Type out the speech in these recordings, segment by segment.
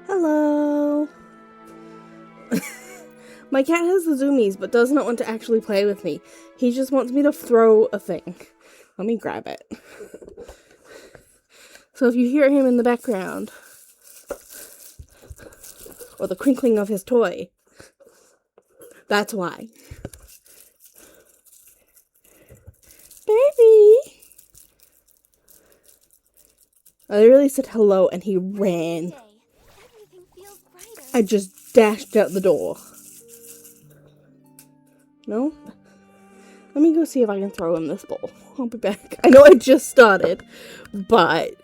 Hello. My cat has the zoomies, but does not want to actually play with me. He just wants me to throw a thing. Let me grab it. So if you hear him in the background, or the crinkling of his toy, that's why. Baby! I really said hello and he ran. I just dashed out the door. No? Let me go see if I can throw him this ball. I'll be back. I know I just started, but...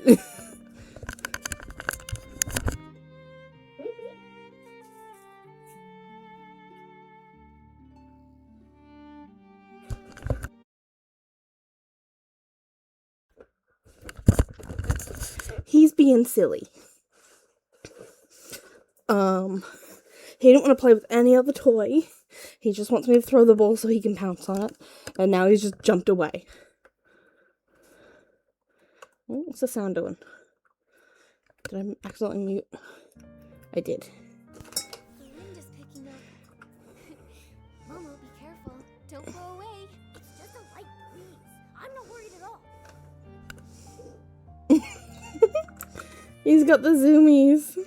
He's being silly. He didn't want to play with any other toy. He just wants me to throw the ball so he can pounce on it. And now he's just jumped away. Oh, what's the sound doing? Did I accidentally mute? I did. The wind is picking up. Momo, be careful. Don't blow away. It's just a light breeze. I'm not worried at all. He's got the zoomies.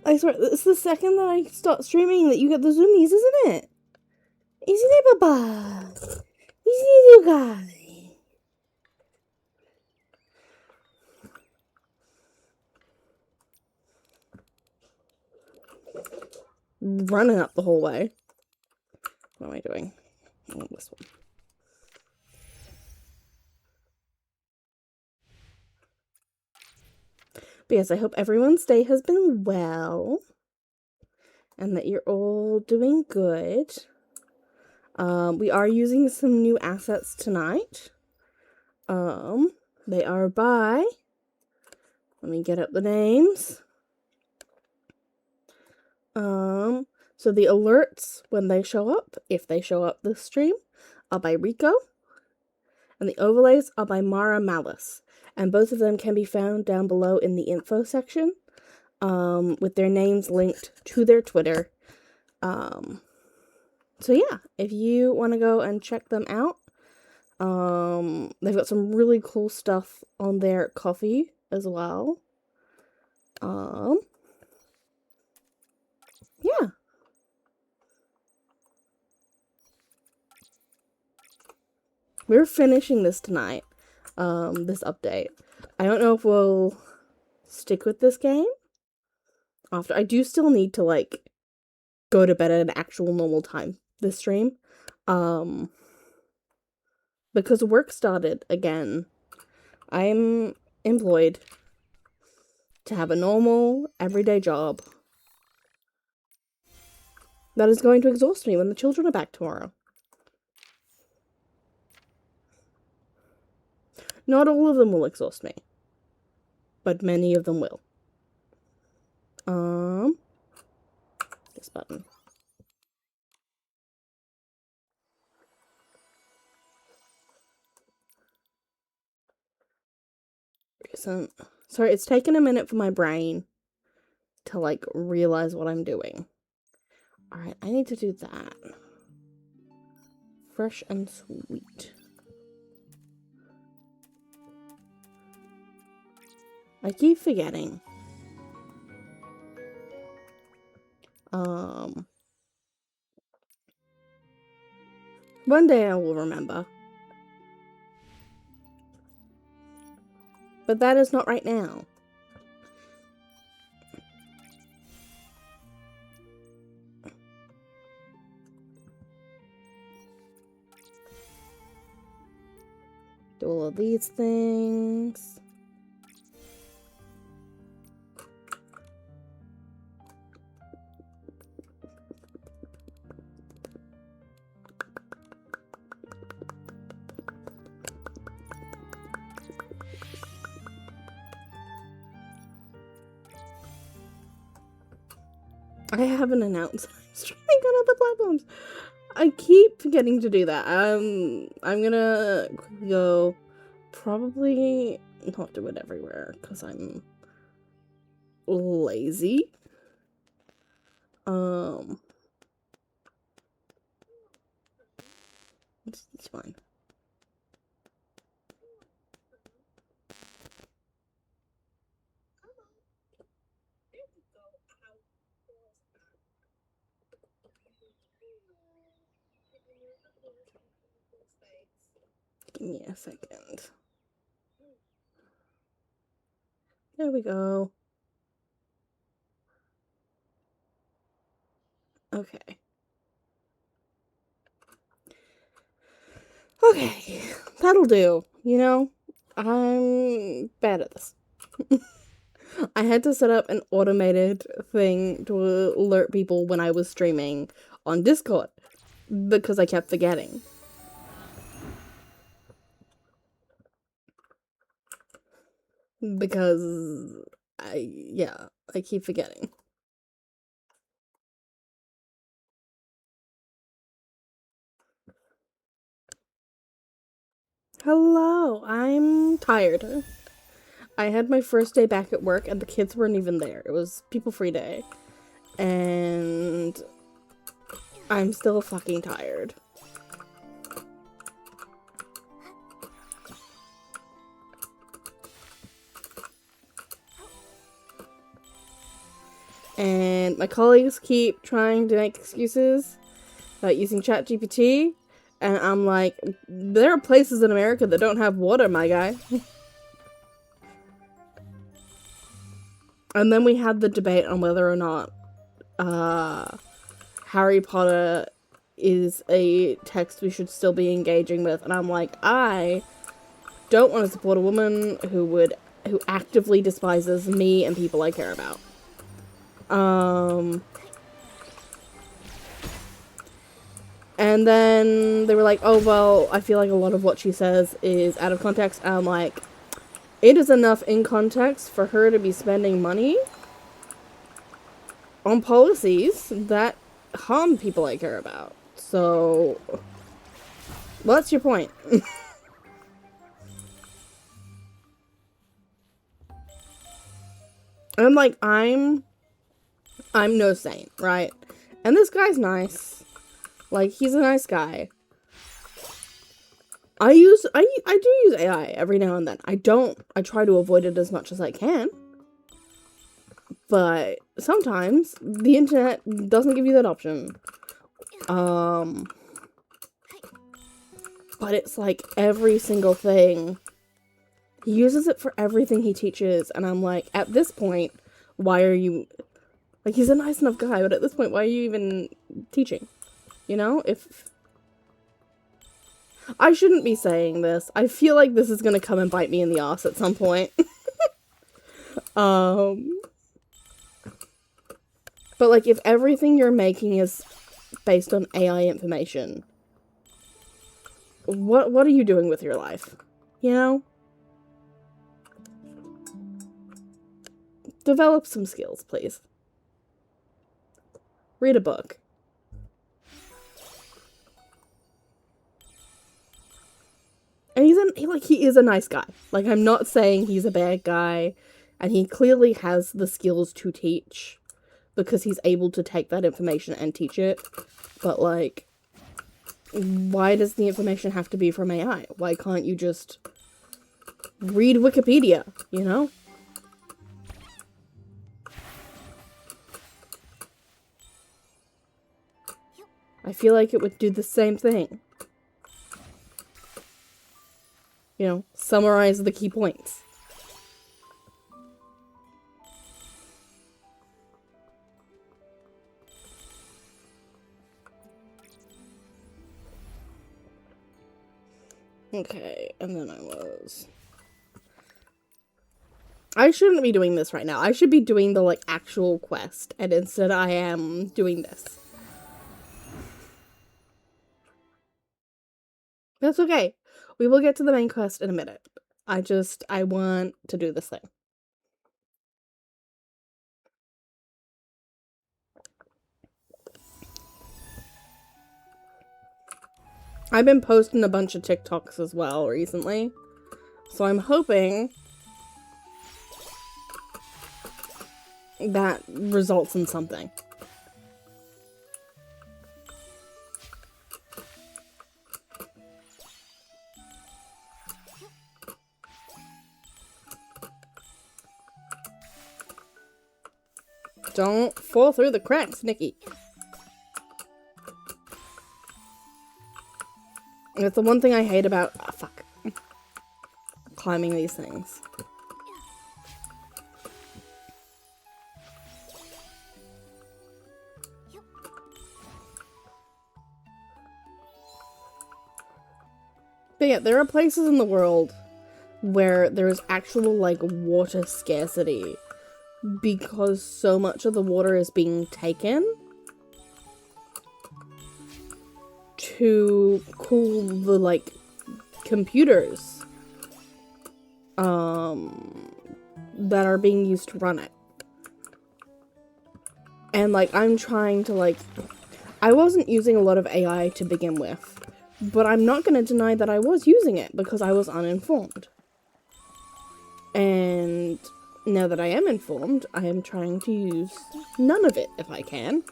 I swear, it's the second that I start streaming that you get the zoomies, isn't it? Isn't it, Baba? Isn't it, you guys? Running up the whole way. What am I doing? Oh, this one. But yes, I hope everyone's day has been well. And that you're all doing good. We are using some new assets tonight. They are by... Let me get up the names. So the alerts, when they show up, if they show up this stream, are by Rico. And the overlays are by Mara Malice. And both of them can be found down below in the info section. With their names linked to their Twitter. So yeah, if you want to go and check them out, they've got some really cool stuff on their coffee as well. Yeah. We're finishing this tonight, this update. I don't know if we'll stick with this game after. I do still need to, like, go to bed at an actual normal time this stream. Because work started again. I'm employed to have a normal, everyday job that is going to exhaust me when the children are back tomorrow. Not all of them will exhaust me, but many of them will. This button. Sorry, it's taken a minute for my brain to, like, realize what I'm doing. Alright, I need to do that. Fresh and sweet. I keep forgetting. One day I will remember. But that is not right now. Do all of these things. I haven't announced I'm streaming on other platforms. I keep forgetting to do that. I'm gonna quickly go probably not do it everywhere because I'm lazy. It's fine. Give me a second. There we go. Okay. Okay, that'll do. You know, I'm bad at this. I had to set up an automated thing to alert people when I was streaming on Discord because I kept forgetting. Because I keep forgetting. Hello, I'm tired. I had my first day back at work and the kids weren't even there. It was people free day. And I'm still fucking tired. And my colleagues keep trying to make excuses about using ChatGPT. And I'm like, there are places in America that don't have water, my guy. And then we had the debate on whether or not Harry Potter is a text we should still be engaging with. And I'm like, I don't want to support a woman who actively despises me and people I care about. And then they were like, oh, well, I feel like a lot of what she says is out of context. And I'm like, it is enough in context for her to be spending money on policies that harm people I care about. So, what's your point? And I'm like, I'm no saint, right? And this guy's nice. Like, he's a nice guy. I do use AI every now and then. I try to avoid it as much as I can. But sometimes the internet doesn't give you that option. But it's like every single thing. He uses it for everything he teaches, and I'm like, at this point, why are you... Like, he's a nice enough guy, but at this point, why are you even teaching? You know, if... I shouldn't be saying this. I feel like this is gonna come and bite me in the ass at some point. But, like, if everything you're making is based on AI information, what are you doing with your life? You know? Develop some skills, please. Read a book. And he is a nice guy. Like, I'm not saying he's a bad guy, and he clearly has the skills to teach because he's able to take that information and teach it. But, like, why does the information have to be from AI? Why can't you just read Wikipedia, you know? I feel like it would do the same thing. You know, summarize the key points. Okay, and then I shouldn't be doing this right now. I should be doing the, like, actual quest, and instead I am doing this. That's okay. We will get to the main quest in a minute. I want to do this thing. I've been posting a bunch of TikToks as well recently. So I'm hoping that results in something. Don't fall through the cracks, Nikki. That's the one thing I hate about climbing these things. But yeah, there are places in the world where there is actual, like, water scarcity because so much of the water is being taken to cool the, like, computers that are being used to run it. And, like, I'm trying to, like, I wasn't using a lot of AI to begin with, but I'm not going to deny that I was using it because I was uninformed. And now that I am informed, I am trying to use none of it if I can.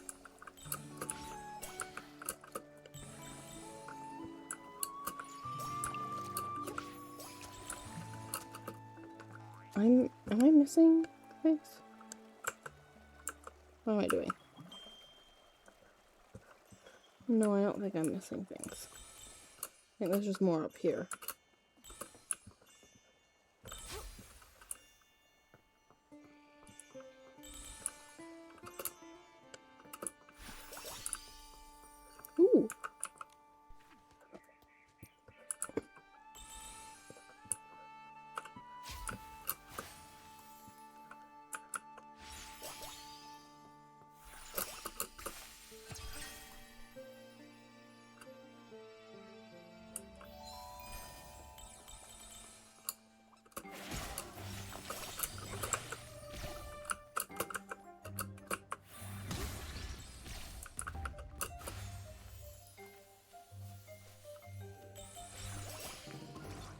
Am I missing things? What am I doing? No, I don't think I'm missing things. I think there's just more up here. Ooh.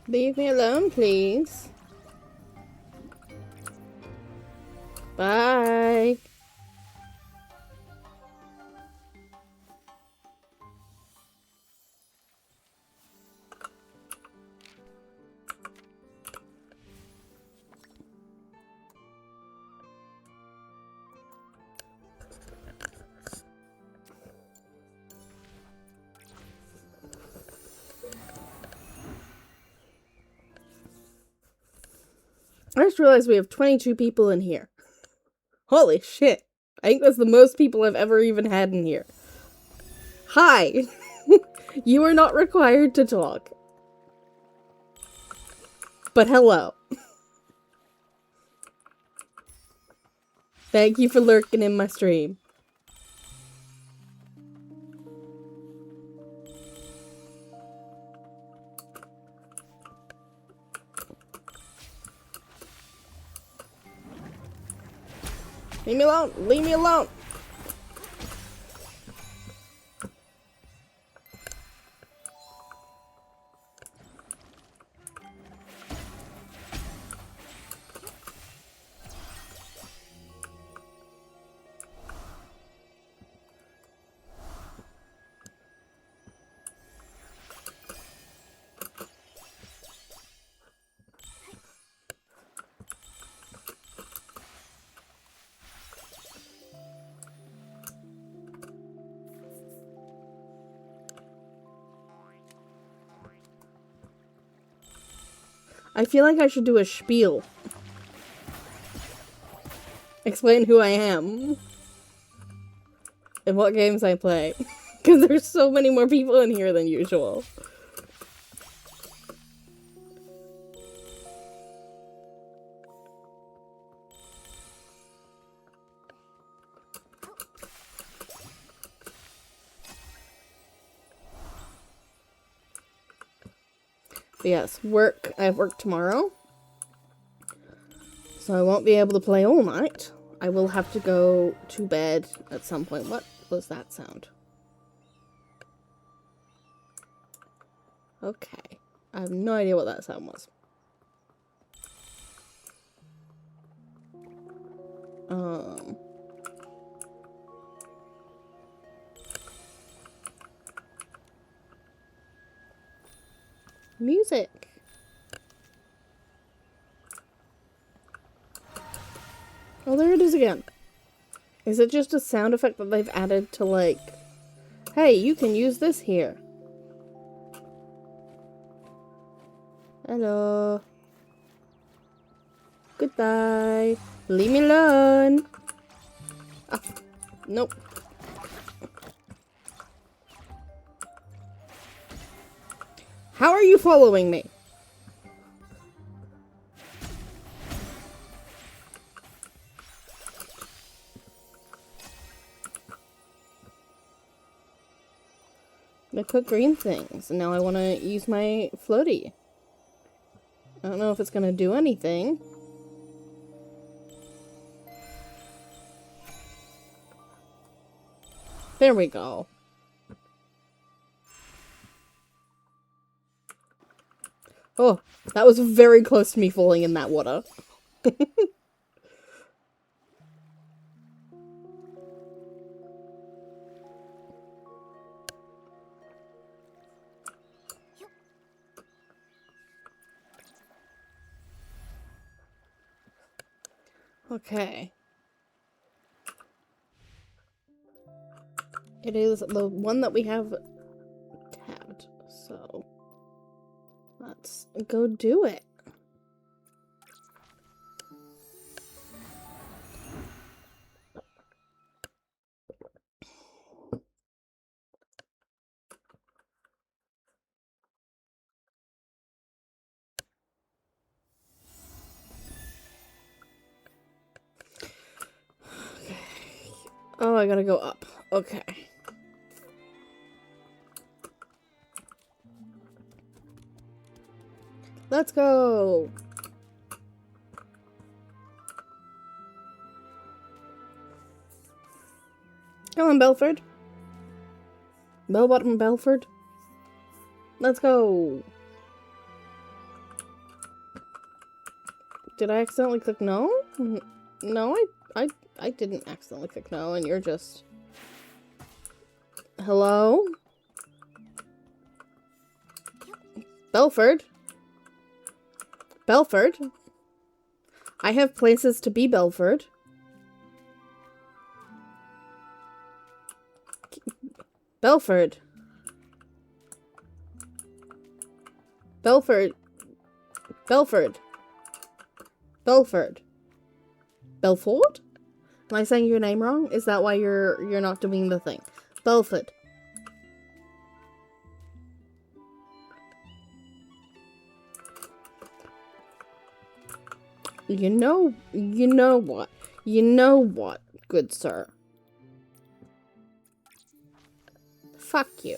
Leave me alone, please. Bye. I just realized we have 22 people in here. Holy shit. I think that's the most people I've ever even had in here. Hi. You are not required to talk. But hello. Thank you for lurking in my stream. Leave me alone! Leave me alone! I feel like I should do a spiel. Explain who I am. And what games I play. Because there's so many more people in here than usual. But yes, work. I have work tomorrow. So I won't be able to play all night. I will have to go to bed at some point. What was that sound? Okay. I have no idea what that sound was. Music. Oh, there it is again. Is it just a sound effect that they've added to, like, hey, you can use this here? Hello. Goodbye. Leave me alone. Ah, nope. How are you following me? I put green things, and now I want to use my floaty. I don't know if it's going to do anything. There we go. Oh, that was very close to me falling in that water. Okay. It is the one that we have tabbed, so let's go do it. Okay. Oh, I gotta go up. Okay. Let's go! Come on, Belford. Bell-bottom Belford. Let's go! Did I accidentally click no? No, I didn't accidentally click no, and you're just... Hello? Belford? Belford? I have places to be, Belford. Belford. Belford. Belford. Belford. Belford? Am I saying your name wrong? Is that why you're not doing the thing? Belford. You know what? You know what, good sir. Fuck you.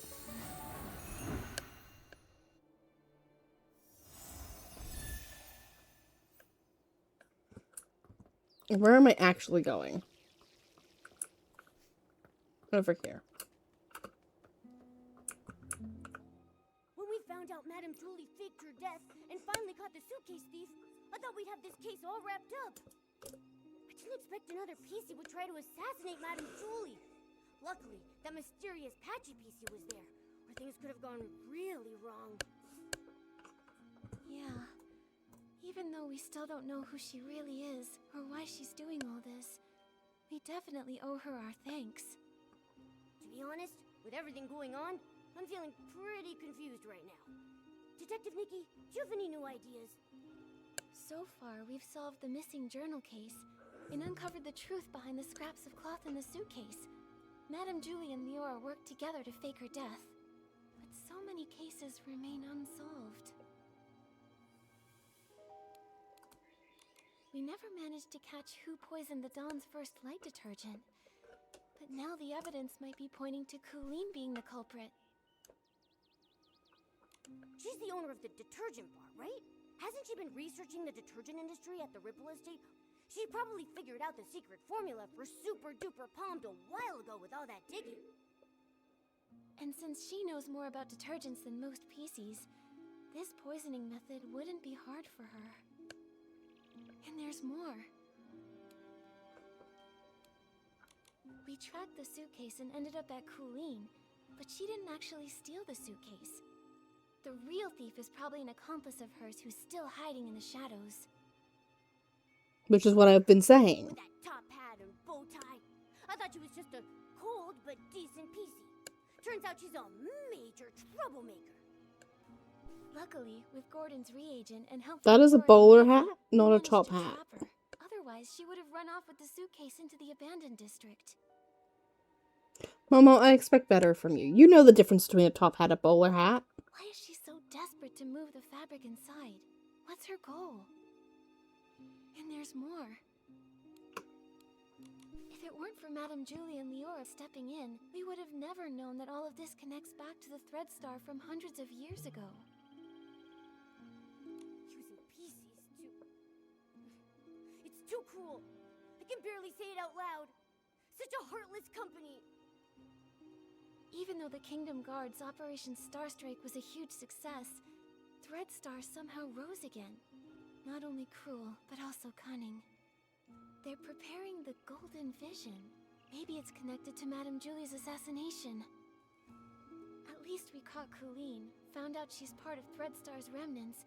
Where am I actually going? Over here. When we found out Madame Julie faked her death and finally caught the suitcase thief, I thought we'd have this case all wrapped up. I didn't expect another PC would try to assassinate Madame Julie. Luckily, that mysterious Patchy PC was there, or things could have gone really wrong. Yeah. Even though we still don't know who she really is, or why she's doing all this, we definitely owe her our thanks. To be honest, with everything going on, I'm feeling pretty confused right now. Detective Nikki, do you have any new ideas? So far, we've solved the missing journal case and uncovered the truth behind the scraps of cloth in the suitcase. Madame Julie and Leora worked together to fake her death. But so many cases remain unsolved. We never managed to catch who poisoned the Dawn's first light detergent. But now the evidence might be pointing to Colleen being the culprit. She's the owner of the detergent bar, right? Hasn't she been researching the detergent industry at the Ripple Estate? She probably figured out the secret formula for Super Duper Palmed a while ago with all that digging. And since she knows more about detergents than most PCs, this poisoning method wouldn't be hard for her. And there's more. We tracked the suitcase and ended up at Colleen, but she didn't actually steal the suitcase. The real thief is probably an accomplice of hers who's still hiding in the shadows. Which is what I've been saying. With that top hat and bow tie. I thought she was just a cold but decent PC. Turns out she's a major troublemaker. Luckily, with Gordon's reagent and help That from is a Gordon, bowler we hat, not a managed top to hat. trap her. Otherwise, she would have run off with the suitcase into the abandoned district. Momo, I expect better from you. You know the difference between a top hat and a bowler hat. Why is she so desperate to move the fabric inside? What's her goal? And there's more. If it weren't for Madame Julie and Leora stepping in, we would have never known that all of this connects back to the Thread Star from hundreds of years ago. Using PCs It's too cruel. I can barely say it out loud. Such a heartless company. Even though the Kingdom Guard's Operation Starstrike was a huge success, Thread Star somehow rose again. Not only cruel, but also cunning. They're preparing the Golden Vision. Maybe it's connected to Madame Julie's assassination. At least we caught Colleen, found out she's part of Thread Star's remnants,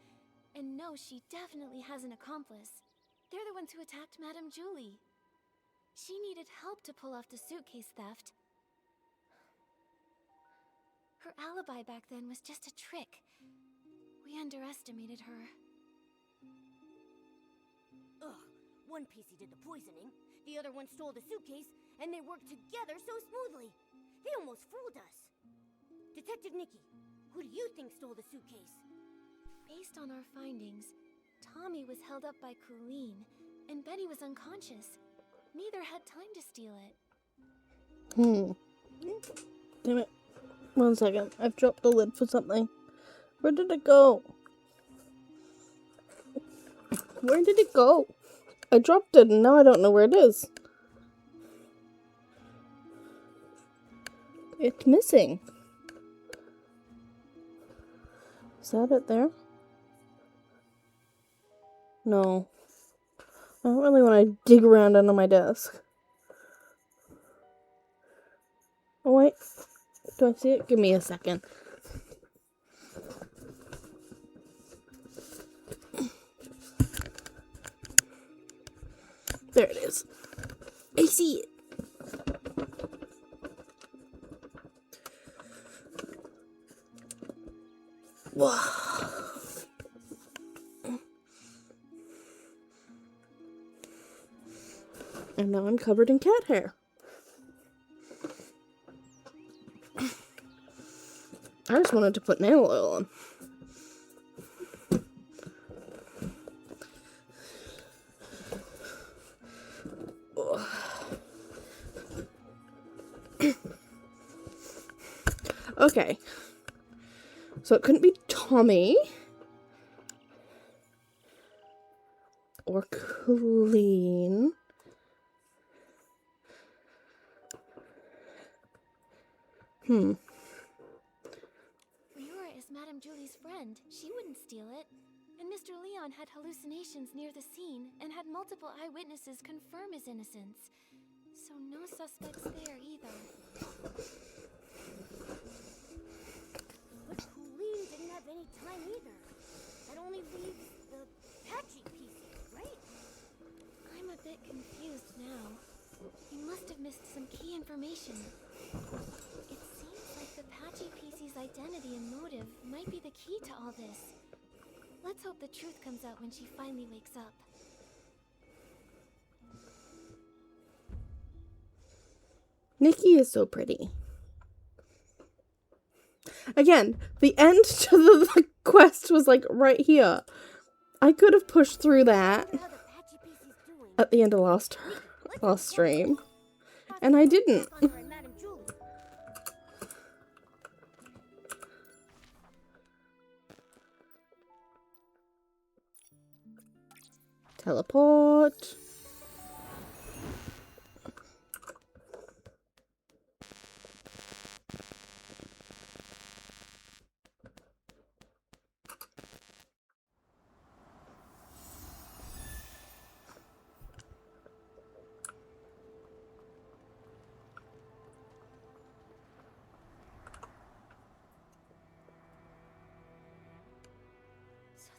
and know she definitely has an accomplice. They're the ones who attacked Madame Julie. She needed help to pull off the suitcase theft. Her alibi back then was just a trick. We underestimated her. Ugh, one PC did the poisoning, the other one stole the suitcase, and they worked together so smoothly. They almost fooled us. Detective Nikki, who do you think stole the suitcase? Based on our findings, Tommy was held up by Colleen, and Benny was unconscious. Neither had time to steal it. Damn it. 1 second. I've dropped the lid for something. Where did it go? Where did it go? I dropped it and now I don't know where it is. It's missing. Is that it there? No. I don't really want to dig around under my desk. Oh wait. Do I see it? Give me a second. There it is. I see it. Wow. And now I'm covered in cat hair. I just wanted to put nail oil on. Okay. So it couldn't be Tommy. Or Colleen. Leora is Madame Julie's friend. She wouldn't steal it. And Mr. Leon had hallucinations near the scene and had multiple eyewitnesses confirm his innocence. So no suspects there either. But Colleen didn't have any time either. That only leaves the Patchy PC, right? I'm a bit confused now. You must have missed some key information. It seems like the Patchy PC's identity and motive might be the key to all this. Let's hope the truth comes out when she finally wakes up. Nikki is so pretty. Again, the end to the quest was like right here. I could have pushed through that How the Patchy PC's doing. at the end of last stream, and I didn't. On her and Madame Julie. Teleport.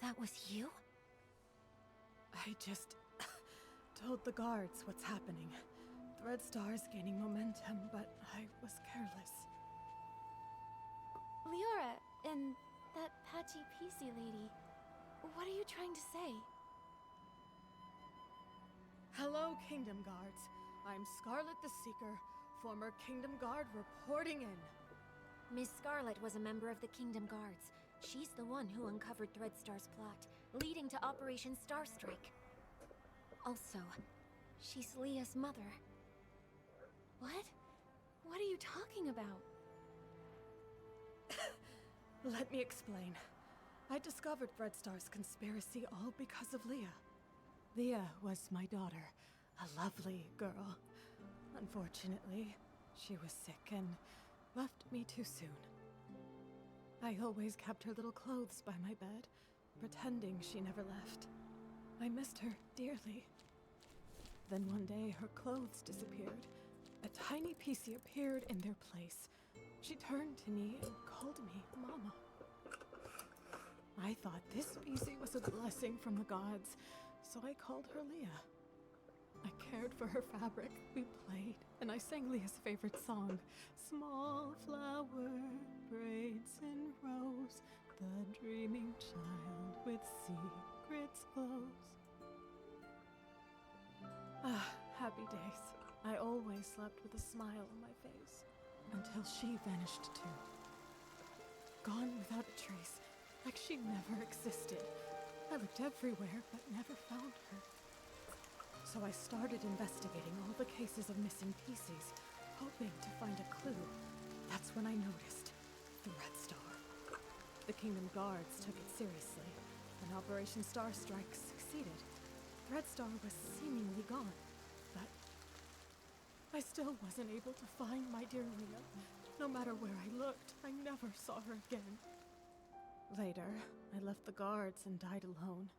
that was you? I just told the guards what's happening. Threadstar's gaining momentum, but I was careless. Leora and that patchy PC lady, what are you trying to say? Hello, Kingdom Guards. I'm Scarlet the Seeker, former Kingdom Guard reporting in. Miss Scarlet was a member of the Kingdom Guards. She's the one who uncovered Threadstar's plot, leading to Operation Starstrike. Also, she's Leah's mother. What? What are you talking about? Let me explain. I discovered Threadstar's conspiracy all because of Leah. Leah was my daughter, a lovely girl. Unfortunately, she was sick and left me too soon. I always kept her little clothes by my bed, pretending she never left. I missed her dearly. Then one day, her clothes disappeared. A tiny PC appeared in their place. She turned to me and called me Mama. I thought this PC was a blessing from the gods, so I called her Leah. I cared for her fabric, we played, and I sang Leah's favorite song, Small flower braids in rows, the dreaming child with secrets glows. Ah, happy days. I always slept with a smile on my face, until she vanished too. Gone without a trace, like she never existed. I looked everywhere, but never found her. So I started investigating all the cases of missing PCs, hoping to find a clue. That's when I noticed Threadstar. The Kingdom Guards took it seriously, and Operation Starstrike succeeded. Threadstar was seemingly gone, but I still wasn't able to find my dear Leah. No matter where I looked, I never saw her again. Later, I left the guards and died alone,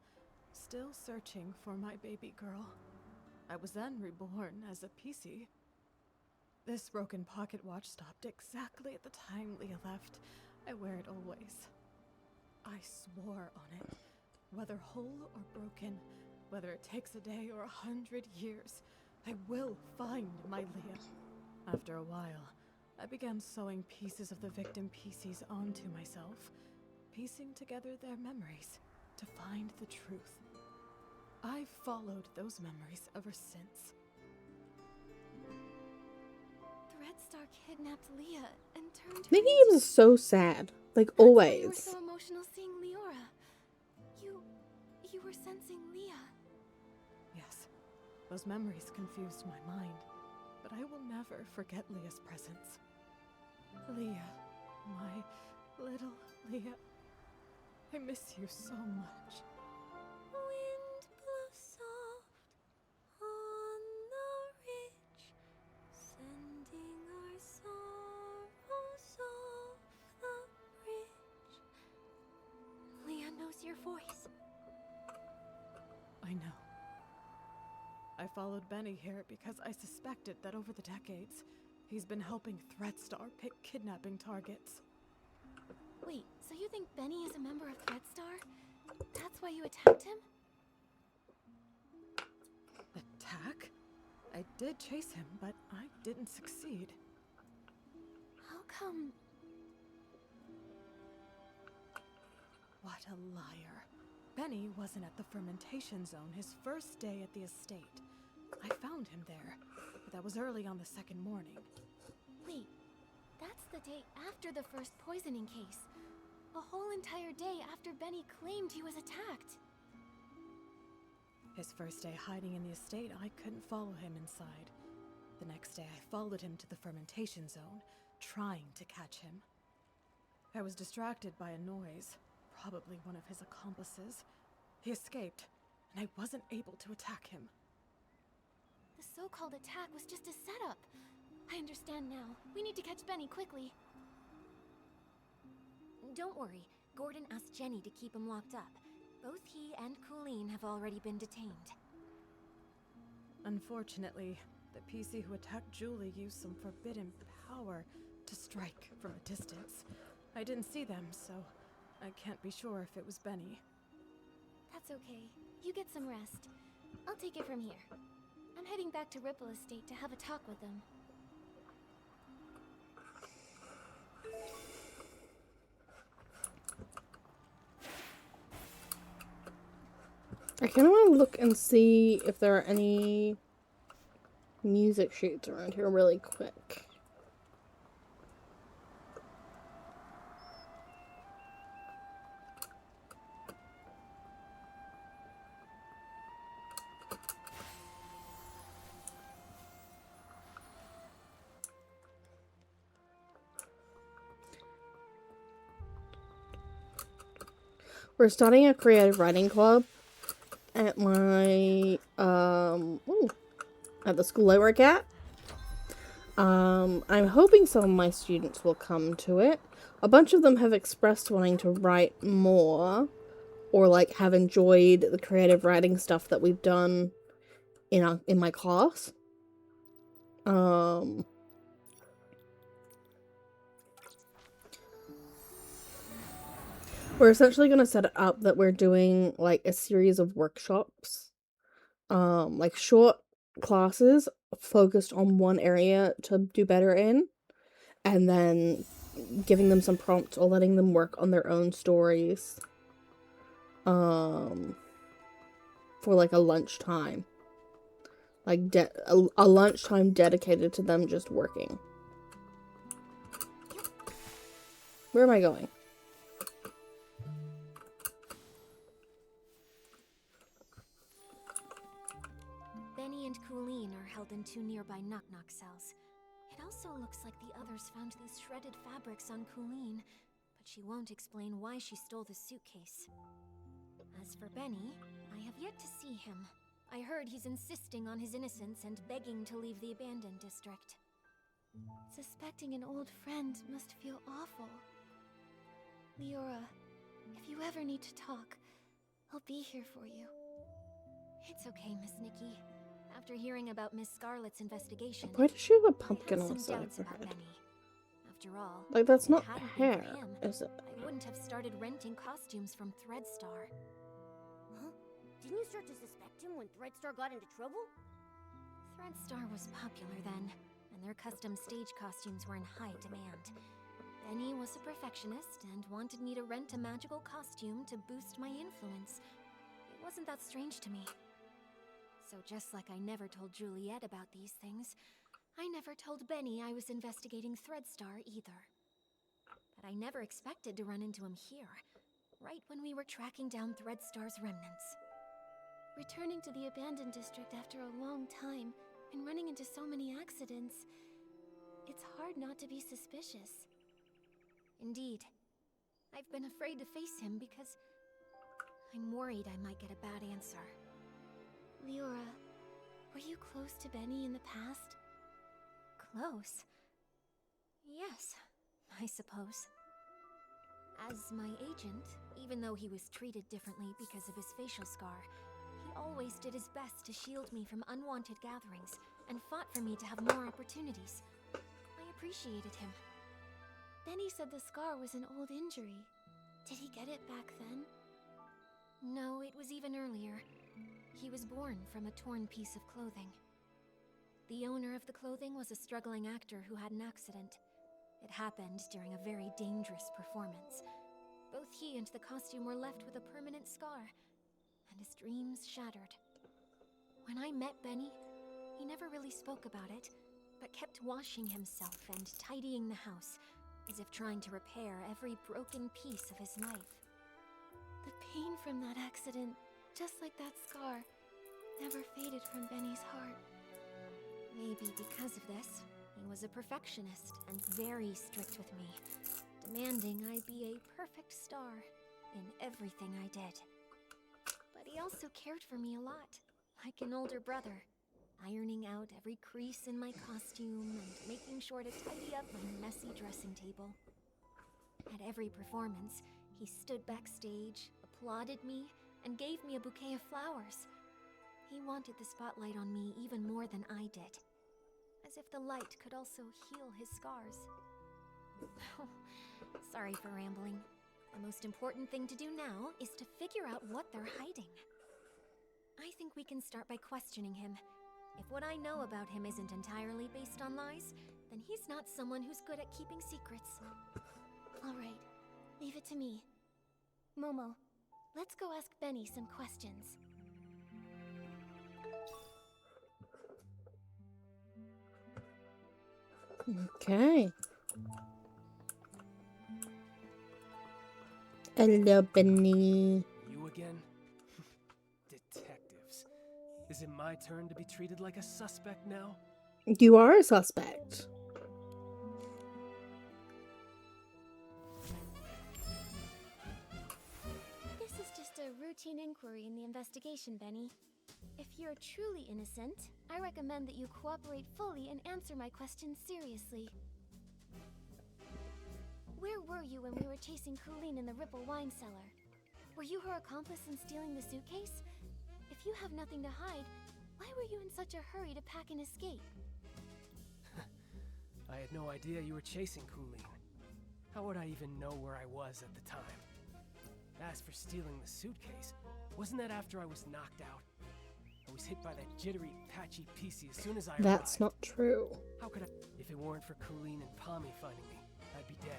still searching for my baby girl. I was then reborn as a PC. This broken pocket watch stopped exactly at the time Leah left. I wear it always. I swore on it. Whether whole or broken, whether it takes a day or 100 years, I will find my Leah. After a while, I began sewing pieces of the victim PCs onto myself, piecing together their memories to find the truth. I've followed those memories ever since. Threadstar kidnapped Leah and turned her Nikki into... was so sad, like That's why you were always. so emotional seeing Leora. You were sensing Leah. Yes, those memories confused my mind, but I will never forget Leah's presence. Leah, my little Leah, I miss you so much. Wind blows soft on the ridge, sending our sorrows off the bridge. Leah knows your voice. I know. I followed Benny here because I suspected that over the decades, he's been helping Threadstar pick kidnapping targets. Wait, so you think Benny is a member of Threadstar? That's why you attacked him? Attack? I did chase him, but I didn't succeed. How come? What a liar. Benny wasn't at the fermentation zone his first day at the estate. I found him there, but that was early on the second morning. Wait, that's the day after the first poisoning case. A whole entire day after Benny claimed he was attacked. His first day hiding in the estate, I couldn't follow him inside. The next day, I followed him to the fermentation zone, trying to catch him. I was distracted by a noise, probably one of his accomplices. He escaped, and I wasn't able to attack him. The so-called attack was just a setup. I understand now. We need to catch Benny quickly. Don't worry, Gordon asked Jenny to keep him locked up. Both he and Colleen have already been detained. Unfortunately, the PC who attacked Julie used some forbidden power to strike from a distance. I didn't see them, so I can't be sure if it was Benny. That's okay. You get some rest. I'll take it from here. I'm heading back to Ripple Estate to have a talk with them. I kind of want to look and see if there are any music sheets around here really quick. We're starting a creative writing club at my at the school I work at. I'm hoping some of my students will come to it. A bunch of them have expressed wanting to write more, or like have enjoyed the creative writing stuff that we've done in my class. We're essentially going to set it up that we're doing like a series of workshops, like short classes focused on one area to do better in, and then giving them some prompts or letting them work on their own stories, for like a lunchtime, like a lunchtime dedicated to them just working. Where am I going? Benny and Colleen are held in 2 nearby knock-knock cells. It also looks like the others found these shredded fabrics on Colleen, but she won't explain why she stole the suitcase. As for Benny, I have yet to see him. I heard he's insisting on his innocence and begging to leave the abandoned district. Suspecting an old friend must feel awful. Leora, if you ever need to talk, I'll be here for you. It's okay, Miss Nikki. After hearing about Miss Scarlet's investigation, Why does she have a I pumpkin have on the some side of doubts her about head? Benny. After all, Like, that's if it not hadn't been hair, for him, is it? I wouldn't have started renting costumes from Threadstar. Huh? Didn't you start to suspect him when Threadstar got into trouble? Threadstar was popular then, and their custom stage costumes were in high demand. Benny was a perfectionist and wanted me to rent a magical costume to boost my influence. It wasn't that strange to me. So just like I never told Juliet about these things, I never told Benny I was investigating Threadstar either. But I never expected to run into him here, right when we were tracking down Threadstar's remnants. Returning to the abandoned district after a long time and running into so many accidents, it's hard not to be suspicious. Indeed. I've been afraid to face him because I'm worried I might get a bad answer. Leora, were you close to Benny in the past? Close? Yes, I suppose. As my agent, even though he was treated differently because of his facial scar, he always did his best to shield me from unwanted gatherings and fought for me to have more opportunities. I appreciated him. Benny said the scar was an old injury. Did he get it back then? No, it was even earlier. He was born from a torn piece of clothing. The owner of the clothing was a struggling actor who had an accident. It happened during a very dangerous performance. Both he and the costume were left with a permanent scar, and his dreams shattered. When I met Benny, he never really spoke about it, but kept washing himself and tidying the house, as if trying to repair every broken piece of his life. The pain from that accident, just like that scar, never faded from Benny's heart. Maybe because of this, he was a perfectionist and very strict with me, demanding I be a perfect star in everything I did. But he also cared for me a lot, like an older brother, ironing out every crease in my costume and making sure to tidy up my messy dressing table. At every performance, he stood backstage, applauded me, and gave me a bouquet of flowers. He wanted the spotlight on me even more than I did, as if the light could also heal his scars. Sorry for rambling. The most important thing to do now is to figure out what they're hiding. I think we can start by questioning him. If what I know about him isn't entirely based on lies, then he's not someone who's good at keeping secrets. All right, leave it to me. Momo, let's go ask Benny some questions. Okay. Hello, Benny. You again? Detectives. Is it my turn to be treated like a suspect now? You are a suspect. This is just a routine inquiry in the investigation, Benny. If you're truly innocent, I recommend that you cooperate fully and answer my questions seriously. Where were you when we were chasing Colleen in the Ripple wine cellar? Were you her accomplice in stealing the suitcase? If you have nothing to hide, why were you in such a hurry to pack and escape? I had no idea you were chasing Colleen. How would I even know where I was at the time? As for stealing the suitcase, wasn't that after I was knocked out? I was hit by that jittery, patchy PC as soon as I arrived. That's not true. How could I? If it weren't for Colleen and Pommy finding me, I'd be dead.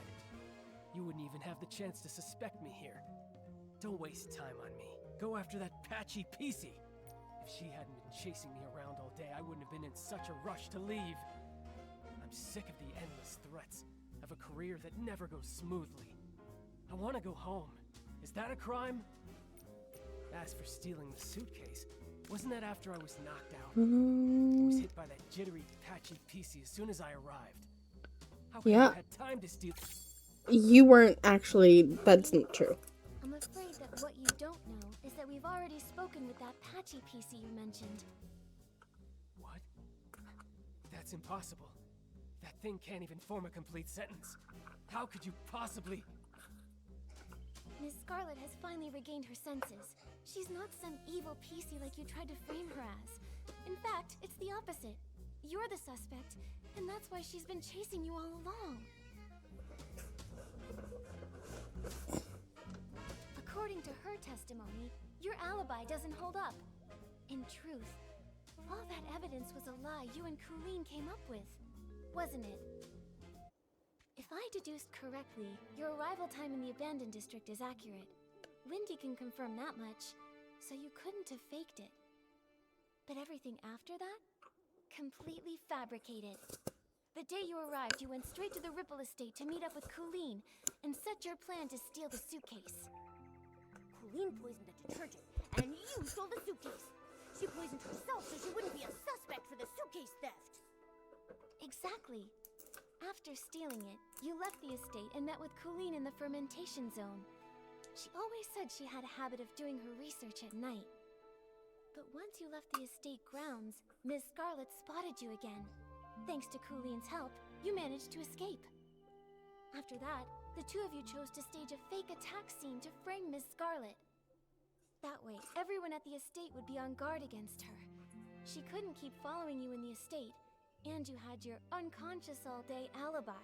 You wouldn't even have the chance to suspect me here. Don't waste time on me. Go after that patchy PC. If she hadn't been chasing me around all day, I wouldn't have been in such a rush to leave. I'm sick of the endless threats, of a career that never goes smoothly. I want to go home. Is that a crime? As for stealing the suitcase, wasn't that after I was knocked out? I was hit by that jittery, patchy PC as soon as I arrived. How could I Yeah. have had time to steal? You weren't actually. That's not true. I'm afraid that what you don't know is that we've already spoken with that patchy PC you mentioned. What? That's impossible. That thing can't even form a complete sentence. How could you possibly... Miss Scarlet has finally regained her senses. She's not some evil PC like you tried to frame her as. In fact, it's the opposite. You're the suspect, and that's why she's been chasing you all along. According to her testimony, your alibi doesn't hold up. In truth, all that evidence was a lie you and Colleen came up with, wasn't it? If I deduced correctly, your arrival time in the abandoned district is accurate. Windy can confirm that much, so you couldn't have faked it. But everything after that? Completely fabricated. The day you arrived, you went straight to the Ripple estate to meet up with Colleen and set your plan to steal the suitcase. Colleen poisoned the detergent, and you stole the suitcase. She poisoned herself so she wouldn't be a suspect for the suitcase theft. Exactly. After stealing it, you left the estate and met with Colleen in the fermentation zone. She always said she had a habit of doing her research at night. But once you left the estate grounds, Ms. Scarlet spotted you again. Thanks to Cooleen's help, you managed to escape. After that, the two of you chose to stage a fake attack scene to frame Ms. Scarlet. That way, everyone at the estate would be on guard against her. She couldn't keep following you in the estate, and you had your unconscious all day alibi.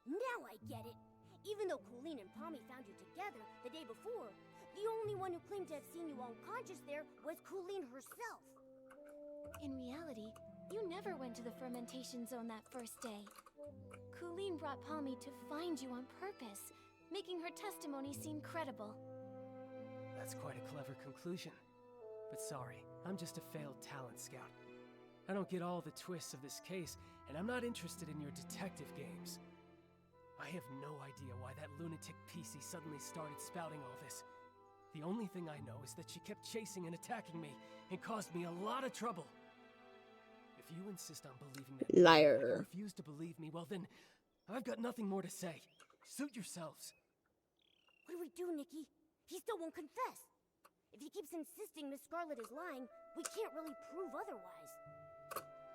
Now I get it. Even though Colleen and Pommy found you together the day before, the only one who claimed to have seen you unconscious there was Colleen herself. In reality, you never went to the fermentation zone that first day. Colleen brought Pommy to find you on purpose, making her testimony seem credible. That's quite a clever conclusion. But sorry, I'm just a failed talent scout. I don't get all the twists of this case, and I'm not interested in your detective games. I have no idea why that lunatic PC suddenly started spouting all this. The only thing I know is that she kept chasing and attacking me, and caused me a lot of trouble. If you insist on believing that Liar. and refuse to believe me, well then, I've got nothing more to say. Suit yourselves. What do we do, Nikki? He still won't confess. If he keeps insisting Miss Scarlet is lying, we can't really prove otherwise.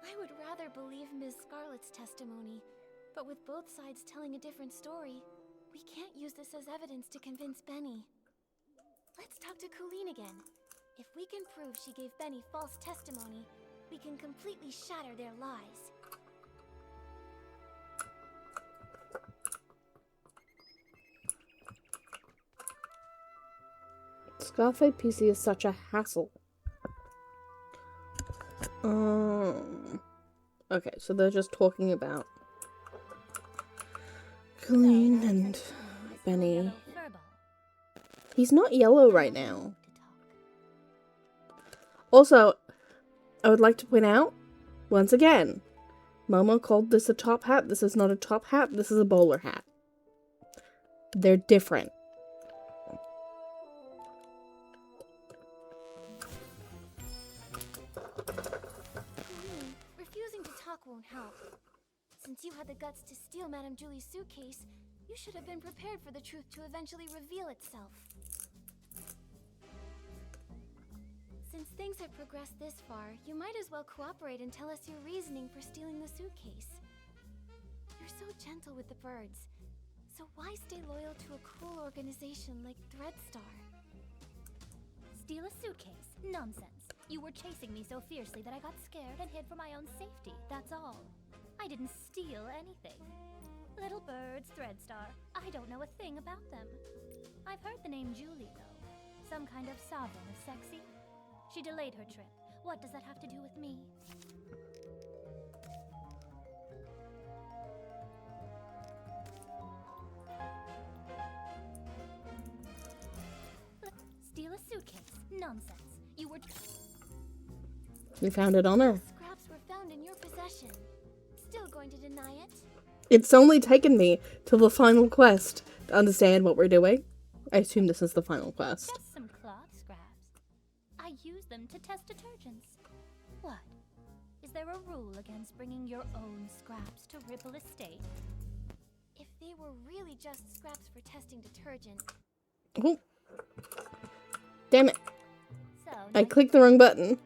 I would rather believe Ms. Scarlet's testimony, but with both sides telling a different story, we can't use this as evidence to convince Benny. Let's talk to Colleen again. If we can prove she gave Benny false testimony, we can completely shatter their lies. Scarfade PC is such a hassle. Okay, so they're just talking about Colleen and Benny. He's not yellow right now. Also, I would like to point out, once again, Momo called this a top hat. This is not a top hat. This is a bowler hat. They're different. Colleen, refusing to talk won't help. Since you had the guts to steal Madame Julie's suitcase, you should have been prepared for the truth to eventually reveal itself. Since things have progressed this far, you might as well cooperate and tell us your reasoning for stealing the suitcase. You're so gentle with the birds, so why stay loyal to a cruel organization like Threadstar? Steal a suitcase? Nonsense. You were chasing me so fiercely that I got scared and hid for my own safety, that's all. I didn't steal anything. Little birds, Threadstar. I don't know a thing about them. I've heard the name Julie, though. Some kind of sovereign of sexy. She delayed her trip. What does that have to do with me? Steal a suitcase? Nonsense. You were... We found it on her. Scraps were found in your possession. Still going to deny it? It's only taken me till the final quest to understand what we're doing. I assume this is the final quest. Just some cloth scraps. I use them to test detergents. What? Is there a rule against bringing your own scraps to Ripple Estate? If they were really just scraps for testing detergent, Oh. Damn it. So, I nice. clicked the wrong button.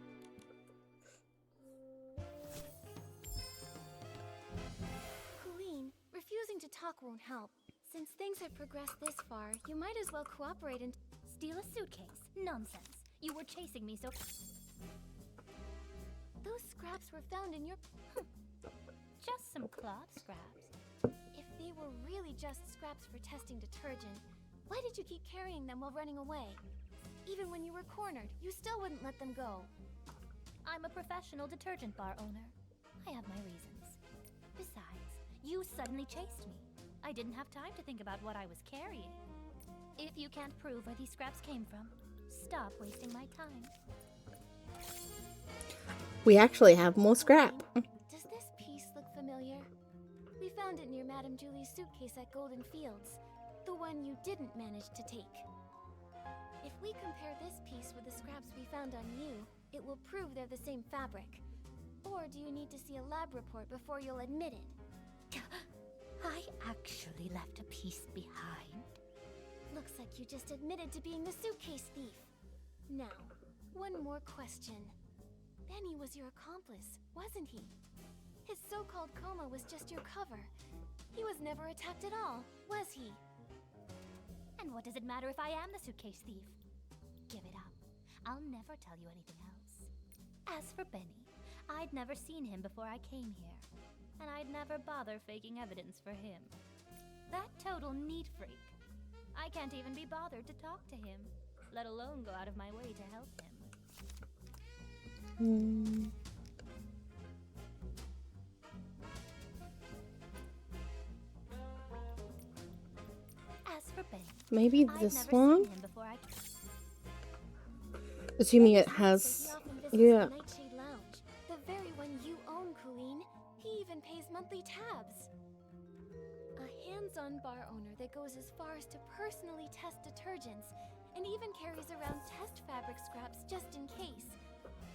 Colleen, refusing to talk won't help. Since things have progressed this far, you might as well cooperate and Steal a suitcase? Nonsense. You were chasing me so... those scraps were found in your... Just some cloth scraps. If they were really just scraps for testing detergent, why did you keep carrying them while running away? Even when you were cornered, you still wouldn't let them go. I'm a professional detergent bar owner. I have my reasons. Besides, you suddenly chased me. I didn't have time to think about what I was carrying. If you can't prove where these scraps came from, stop wasting my time. We actually have more scrap. Does this piece look familiar? We found it near Madame Julie's suitcase at Golden Fields, the one you didn't manage to take. If we compare this piece with the scraps we found on you, it will prove they're the same fabric. Or do you need to see a lab report before you'll admit it? I actually left a piece behind. Looks like you just admitted to being the suitcase thief. Now, one more question. Benny was your accomplice, wasn't he? His so-called coma was just your cover. He was never attacked at all, was he? And what does it matter if I am the suitcase thief? Give it up. I'll never tell you anything else. As for Benny, I'd never seen him before I came here. And I'd never bother faking evidence for him. That total neat freak. I can't even be bothered to talk to him, let alone go out of my way to help him. As for Benny, Maybe I'd this never one? seen him before I... Assuming it He has... often visits Yeah. the Nightshade Lounge, the very one you own, Colleen. He even pays monthly tabs. A hands-on bar owner that goes as far as to personally test detergents, and even carries around test fabric scraps just in case.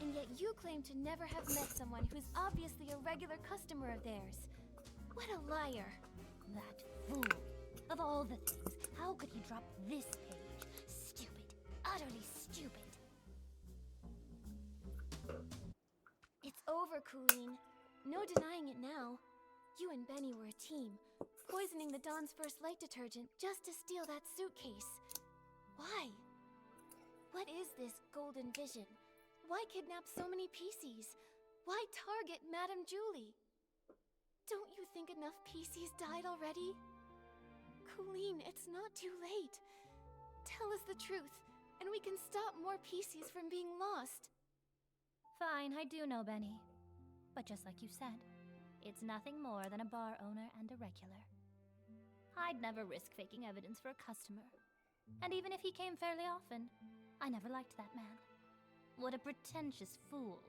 And yet you claim to never have met someone who's obviously a regular customer of theirs. What a liar. That fool. Of all the things, how could he drop this page? Stupid. Utterly stupid. It's over, Colleen. No denying it now. You and Benny were a team, poisoning the Dawn's First Light detergent just to steal that suitcase. Why? What is this golden vision? Why kidnap so many PCs? Why target Madame Julie? Don't you think enough PCs died already? Colleen, it's not too late. Tell us the truth. and we can stop more PCs from being lost. Fine, I do know Benny. But just like you said, it's nothing more than a bar owner and a regular. I'd never risk faking evidence for a customer. And even if he came fairly often, I never liked that man. What a pretentious fool.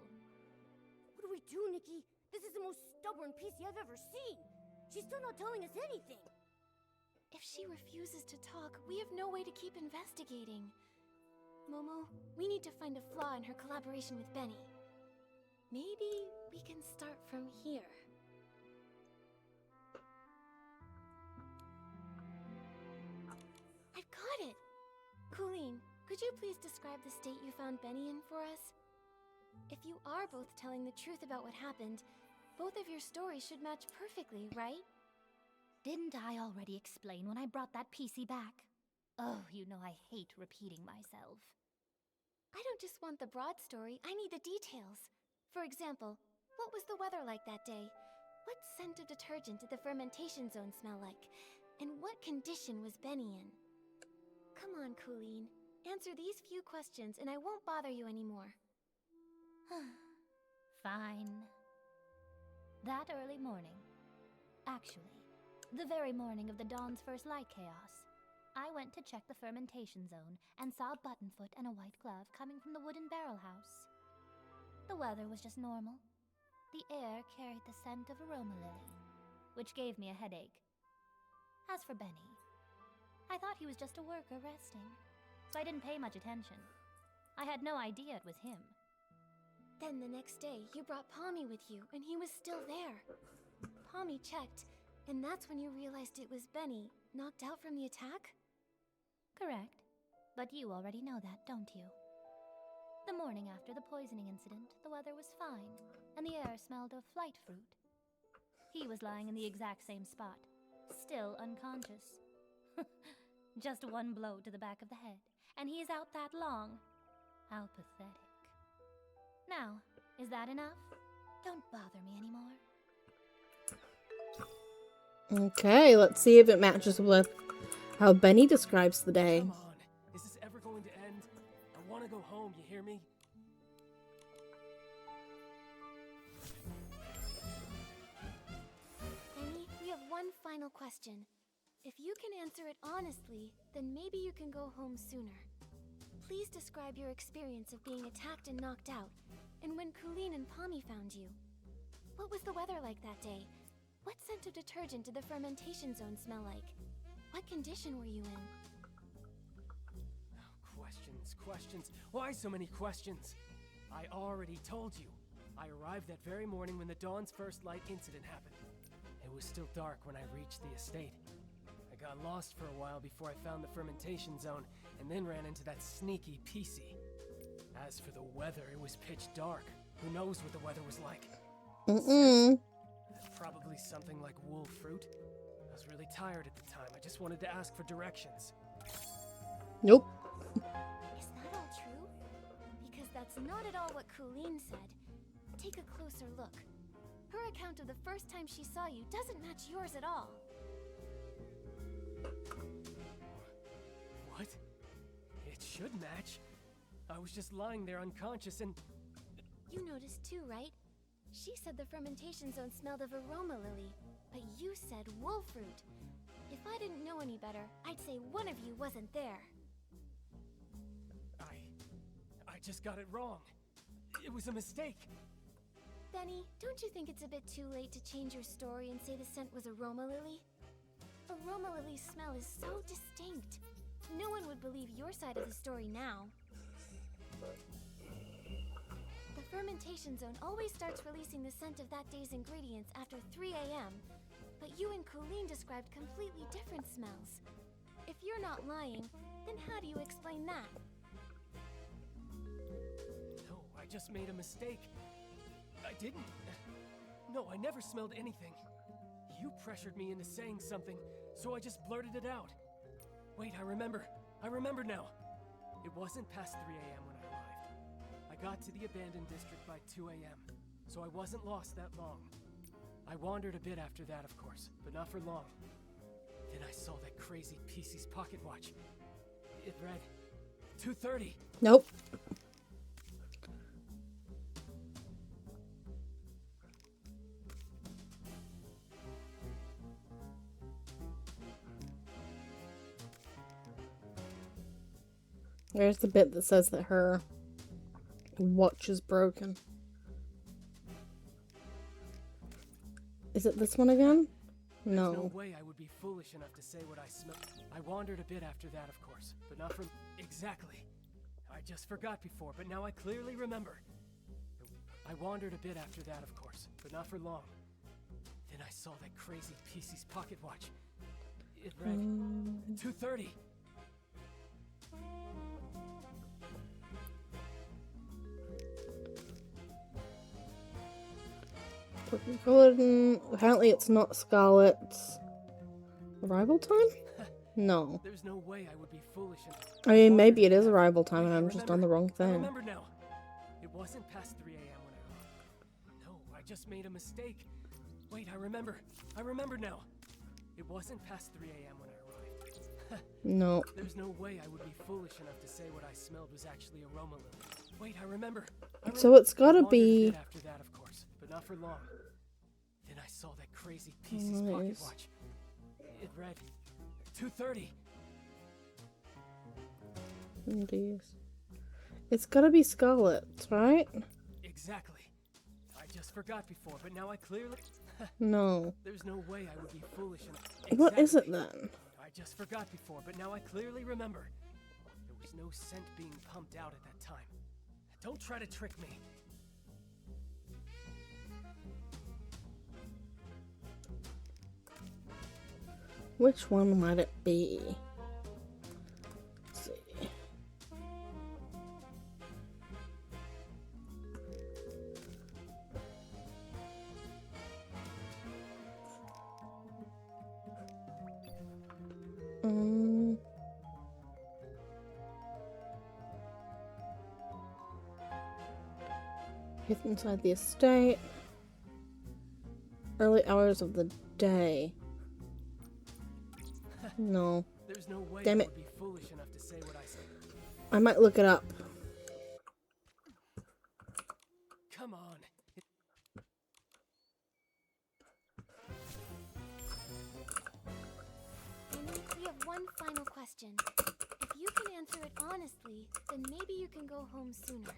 What do we do, Nikki? This is the most stubborn PC I've ever seen. She's still not telling us anything. If she refuses to talk, we have no way to keep investigating. Momo, we need to find a flaw in her collaboration with Benny. Maybe we can start from here. I've got it! Colleen, could you please describe the state you found Benny in for us? If you are both telling the truth about what happened, both of your stories should match perfectly, right? Didn't I already explain when I brought that PC back? Oh, you know I hate repeating myself. I don't just want the broad story, I need the details. For example, what was the weather like that day? What scent of detergent did the fermentation zone smell like? And what condition was Benny in? Come on, Colleen. Answer these few questions and I won't bother you anymore. Fine. That early morning, actually, the very morning of the Dawn's first light chaos, I went to check the fermentation zone and saw Buttonfoot and a white glove coming from the wooden barrel house. The weather was just normal. The air carried the scent of aroma lily, which gave me a headache. As for Benny, I thought he was just a worker resting, so I didn't pay much attention. I had no idea it was him. Then the next day, you brought Pommy with you, and he was still there. Pommy checked, and that's when you realized it was Benny, knocked out from the attack? Correct. But you already know that, don't you? The morning after the poisoning incident, the weather was fine, and the air smelled of flight fruit. He was lying in the exact same spot, still unconscious. Just one blow to the back of the head, and he is out that long. How pathetic. Now, is that enough? Don't bother me anymore. Okay, let's see if it matches with how Benny describes the day. Come on. Is this ever going to end? I want to go home, you hear me? Benny, we have one final question. If you can answer it honestly, then maybe you can go home sooner. Please describe your experience of being attacked and knocked out, and when Colleen and Pommy found you. What was the weather like that day? What scent of detergent did the fermentation zone smell like? What condition were you in? Questions. Why so many questions? I already told you. I arrived that very morning when the Dawn's first light incident happened. It was still dark when I reached the estate. I got lost for a while before I found the fermentation zone, and then ran into that sneaky PC. As for the weather, it was pitch dark. Who knows what the weather was like? Probably something like wool fruit. I was really tired at the time. I just wanted to ask for directions. Nope. Is that all true? Because that's not at all what Colleen said. Take a closer look. Her account of the first time she saw you doesn't match yours at all. What? It should match. I was just lying there unconscious and... You noticed too, right? She said the fermentation zone smelled of aroma lily, but you said wool fruit. If I didn't know any better, I'd say one of you wasn't there. I just got it wrong. It was a mistake. Benny, don't you think it's a bit too late to change your story and say the scent was aroma lily? Aroma lily's smell is so distinct. No one would believe your side of the story now. The fermentation zone always starts releasing the scent of that day's ingredients after 3 a.m., but you and Colleen described completely different smells. If you're not lying, then how do you explain that? No, I just made a mistake. I didn't. No, I never smelled anything. You pressured me into saying something, so I just blurted it out. Wait, I remember. I remember now. It wasn't past 3 a.m. when I arrived. I got to the abandoned district by 2 a.m., so I wasn't lost that long. I wandered a bit after that, of course, but not for long. Then I saw that crazy PC's pocket watch. It read, 2:30. Nope. There's the bit that says that her watch is broken. Is it this one again? There's no No. way I would be foolish enough to say what I smelled. I wandered a bit after that, of course, but not for exactly. I just forgot before, but now I clearly remember. I wandered a bit after that, of course, but not for long. Then I saw that crazy PC's pocket watch. It read 2:30. Apparently it's not Scarlet's arrival time? No. There's no way I would be foolish enough. I mean, maybe it is arrival time and I'm just on the wrong I thing. remember now. It wasn't past 3 a.m. when I arrived. No, I just made a mistake. Wait, I remember. I remember now. It wasn't past 3 a.m. when I arrived. No. There's no way I would be foolish enough to say what I smelled was actually aroma lily. Wait, I remember. So it's gotta I wandered a be... bit after that, of course, but not for long. Then I saw that crazy PC's pocket Nice. watch. It read 2:30. Jeez. It's gotta be Scarlet's, right? Exactly. I just forgot before, but now I clearly. No. There's no way I would be foolish enough. What is it Exactly. then? I just forgot before, but now I clearly remember. There was no scent being pumped out at that time. Don't try to trick me. Which one might it be? Let's see. He's inside the estate. Early hours of the day. No. There's no way Damn I it. would be foolish enough to say what I said. I might look it up. Come on. Annie, we have one final question. If you can answer it honestly, then maybe you can go home sooner.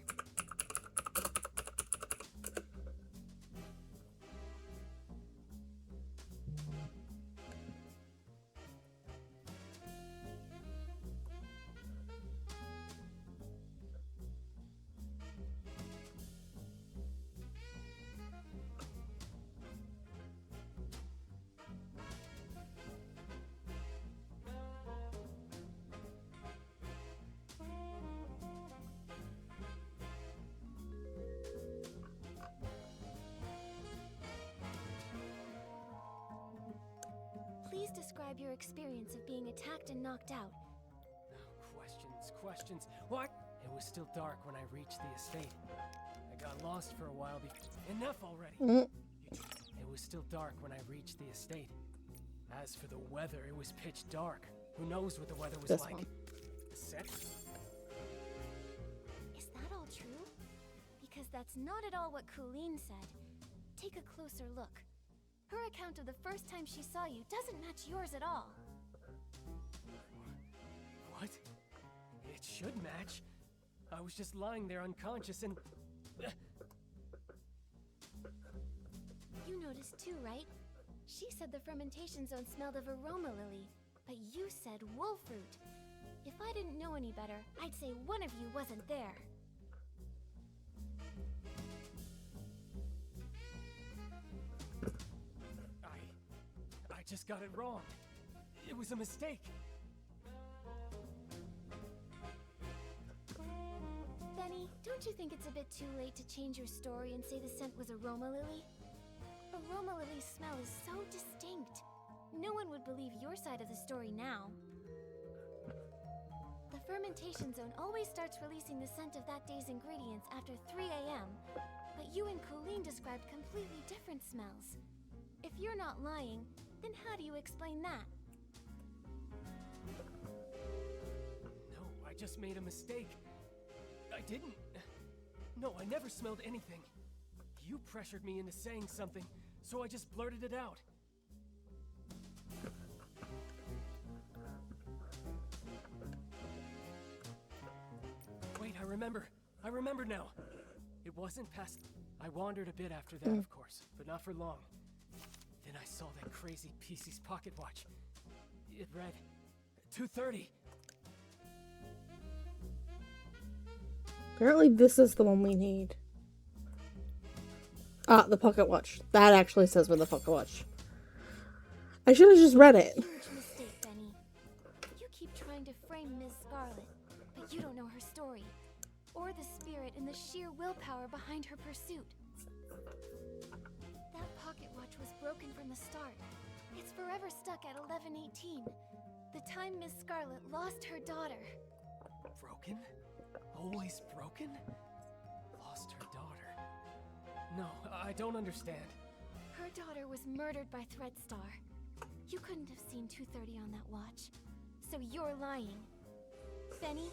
Please describe your experience of being attacked and knocked out. Questions. What? It was still dark when I reached the estate. I got lost for a while before. Enough already. It was still dark when I reached the estate. As for the weather, it was pitch dark. Who knows what the weather was This like? one. The set? Is that all true? Because that's not at all what Colleen said. Take a closer look. Her account of the first time she saw you doesn't match yours at all. What? It should match. I was just lying there unconscious and... You noticed too, right? She said the fermentation zone smelled of aroma lily, but you said wolfroot. If I didn't know any better, I'd say one of you wasn't there. I just got it wrong. It was a mistake. Benny, don't you think it's a bit too late to change your story and say the scent was aroma lily? Aroma lily's smell is so distinct. No one would believe your side of the story now. The fermentation zone always starts releasing the scent of that day's ingredients after 3 a.m., but you and Colleen described completely different smells. If you're not lying, then how do you explain that? No, I just made a mistake. I didn't. No, I never smelled anything. You pressured me into saying something, so I just blurted it out. Wait, I remember now. It wasn't past... I wandered a bit after that, of course, but not for long. Then I saw that crazy PC's pocket watch. It read 2:30. Apparently this is the one we need. Ah, the pocket watch. That actually says with the pocket watch. I should have just read it. Huge mistake, Benny. You keep trying to frame Ms. Scarlet, but you don't know her story, or the spirit and the sheer willpower behind her pursuit. That pocket watch was broken from the start. It's forever stuck at 11:18, the time Miss Scarlet lost her daughter. Broken? Always broken? Lost her daughter. No, I don't understand. Her daughter was murdered by Threadstar. You couldn't have seen 2:30 on that watch, so you're lying. Benny,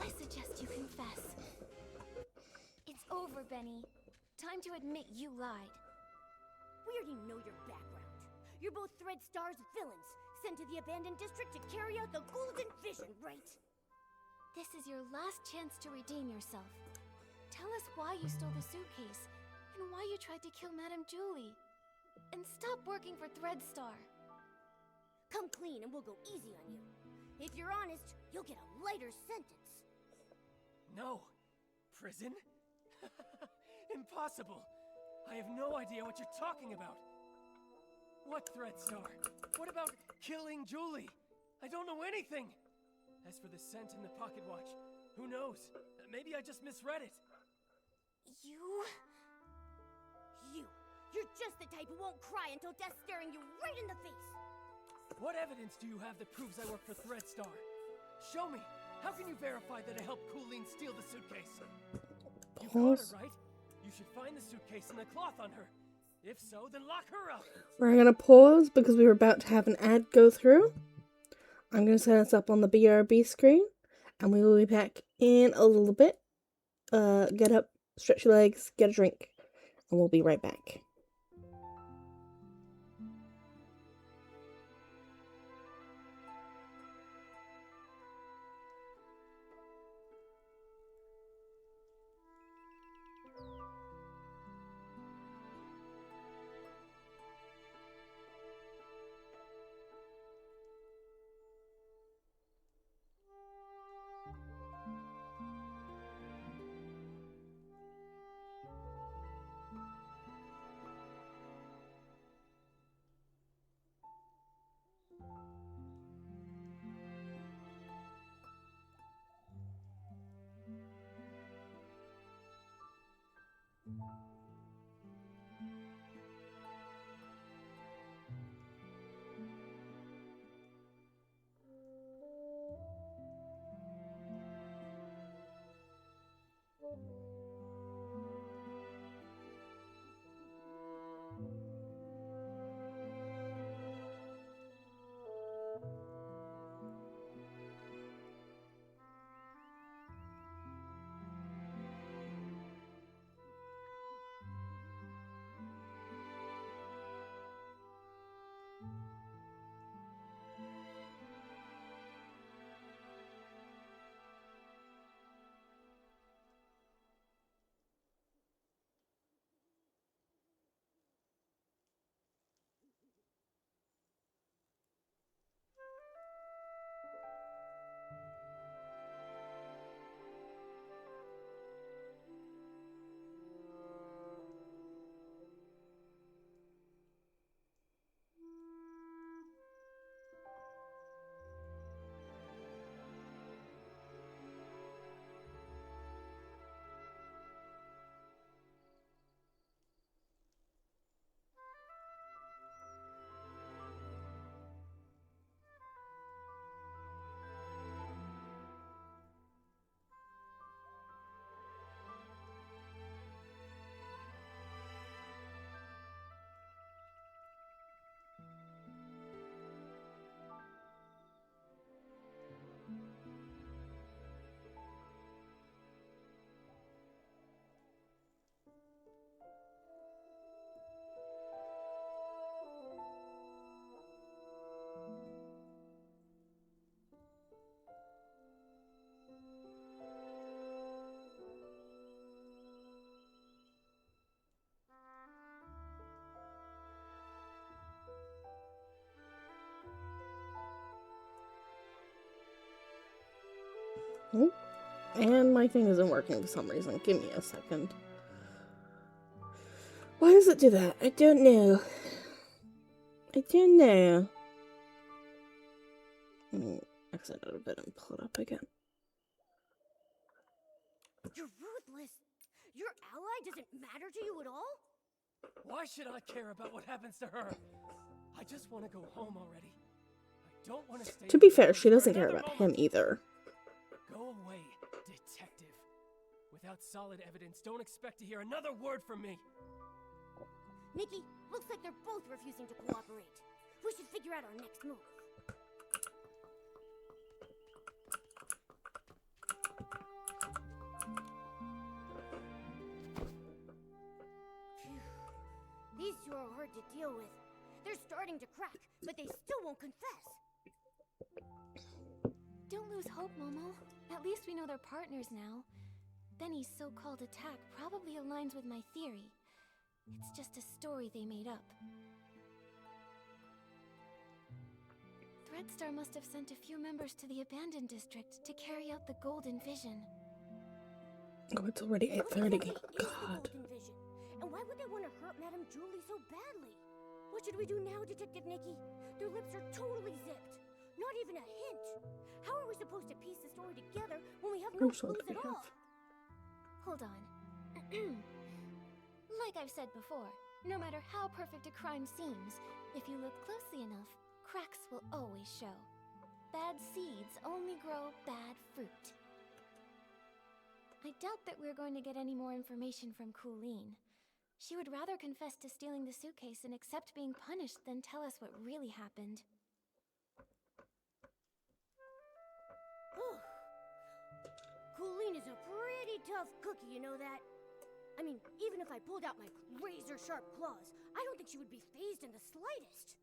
I suggest you confess. It's over, Benny. Time to admit you lied. We already know your background. You're both Threadstar's villains, sent to the abandoned district to carry out the Golden Vision, right? This is your last chance to redeem yourself. Tell us why you stole the suitcase, and why you tried to kill Madame Julie. And stop working for Threadstar. Come clean and we'll go easy on you. If you're honest, you'll get a lighter sentence. No. Prison? Impossible. I have no idea what you're talking about. What Threadstar? What about killing Julie? I don't know anything. As for the scent in the pocket watch, who knows? Maybe I just misread it. You're just the type who won't cry until death's staring you right in the face. What evidence do you have that proves I work for Threadstar? Show me. How can you verify that I helped Colleen steal the suitcase? You caught her, right? You should find the suitcase and the cloth on her. If so, then lock her up. We're gonna pause because we were about to have an ad go through. I'm gonna set us up on the BRB screen, and we will be back in a little bit. Get up, stretch your legs, get a drink, and we'll be right back. Oh, and my thing isn't working for some reason. Give me a second. Why does it do that? I don't know. I don't know. Exit out of it and pull it up again. You're ruthless. Your ally doesn't matter to you at all? Why should I care about what happens to her? I just want to go home already. I don't want to stay. To be in the fair, woods she for doesn't care another about him moment. either. Go away, detective. Without solid evidence, don't expect to hear another word from me. Nikki, looks like they're both refusing to cooperate. We should figure out our next move. Phew. These two are hard to deal with. They're starting to crack, but they still won't confess. Don't lose hope, Momo. At least we know they're partners now. Benny's so-called attack probably aligns with my theory. It's just a story they made up. Threadstar must have sent a few members to the abandoned district to carry out the Golden Vision. Oh, it's already What exactly 8:30. is the God. Golden Vision? And why would they want to hurt Madame Julie so badly? What should we do now, Detective Nikki? Their lips are totally zipped. Not even a hint. How are we supposed to piece the story together when we have no Whose one clues do we at all? have? Hold on. Like I've said before, no matter how perfect a crime seems, if you look closely enough, cracks will always show. Bad seeds only grow bad fruit. I doubt that we're going to get any more information from Colleen. She would rather confess to stealing the suitcase and accept being punished than tell us what really happened. Colleen is a pretty tough cookie, you know that? I mean, even if I pulled out my razor-sharp claws, I don't think she would be fazed in the slightest.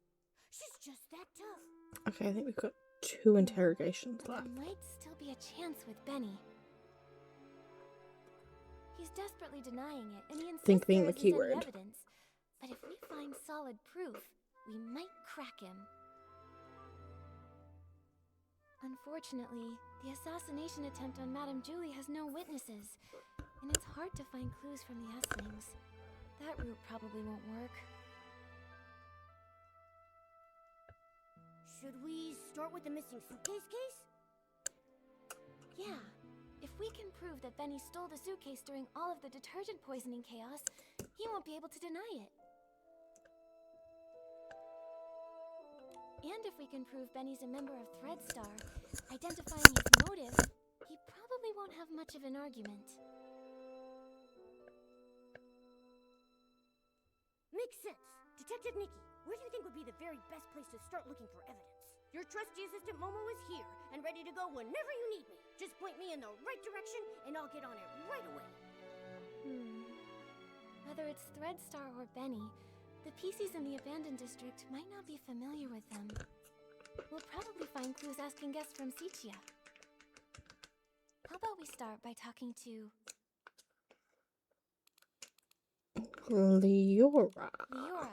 She's just that tough. Okay, I think we've got 2 interrogations But left. there might still be a chance with Benny. He's desperately denying it, and he insists Think being there the isn't any keyword. evidence. But if we find solid proof, we might crack him. Unfortunately, the assassination attempt on Madame Julie has no witnesses, and it's hard to find clues from the Esslings. That route probably won't work. Should we start with the missing suitcase case? Yeah, if we can prove that Benny stole the suitcase during all of the detergent poisoning chaos, he won't be able to deny it. And if we can prove Benny's a member of Threadstar, identifying his motive, he probably won't have much of an argument. Makes sense. Detective Nikki, where do you think would be the very best place to start looking for evidence? Your trusty assistant Momo is here and ready to go whenever you need me. Just point me in the right direction and I'll get on it right away. Whether it's Threadstar or Benny, the PCs in the abandoned district might not be familiar with them. We'll probably find clues asking guests from Sichia. How about we start by talking to Leora. Leora?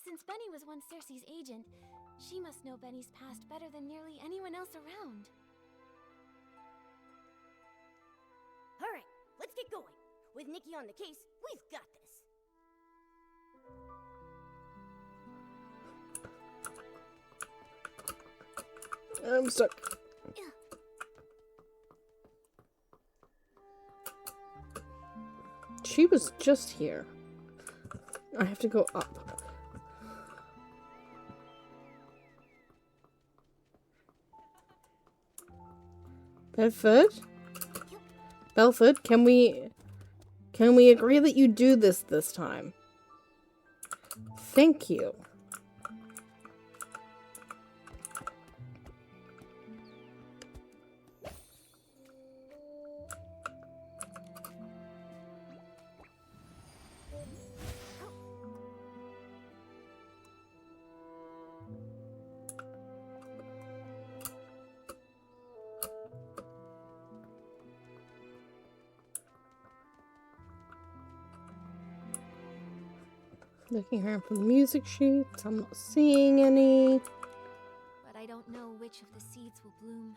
Since Benny was once Cersei's agent, she must know Benny's past better than nearly anyone else around. All right, let's get going. With Nikki on the case, we've got this. I'm stuck. She was just here. I have to go up. Bedford? Belford, can we agree that you do this time? Thank you. Looking around for the music sheets, I'm not seeing any. But I don't know which of the seeds will bloom.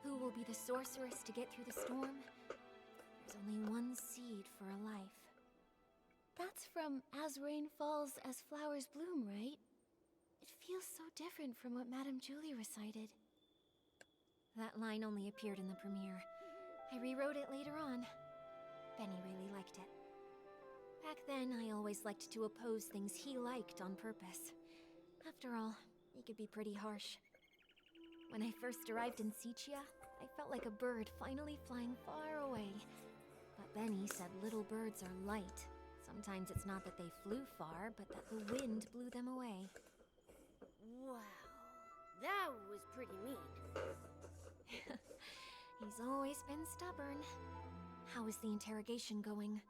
Who will be the sorceress to get through the storm? There's only one seed for a life. That's from As Rain Falls, As Flowers Bloom, right? It feels so different from what Madame Julie recited. That line only appeared in the premiere. I rewrote it later on. Benny really liked it. Back then, I always liked to oppose things he liked on purpose. After all, he could be pretty harsh. When I first arrived in Sicia, I felt like a bird finally flying far away. But Benny said little birds are light. Sometimes it's not that they flew far, but that the wind blew them away. Wow, that was pretty mean. He's always been stubborn. How is the interrogation going?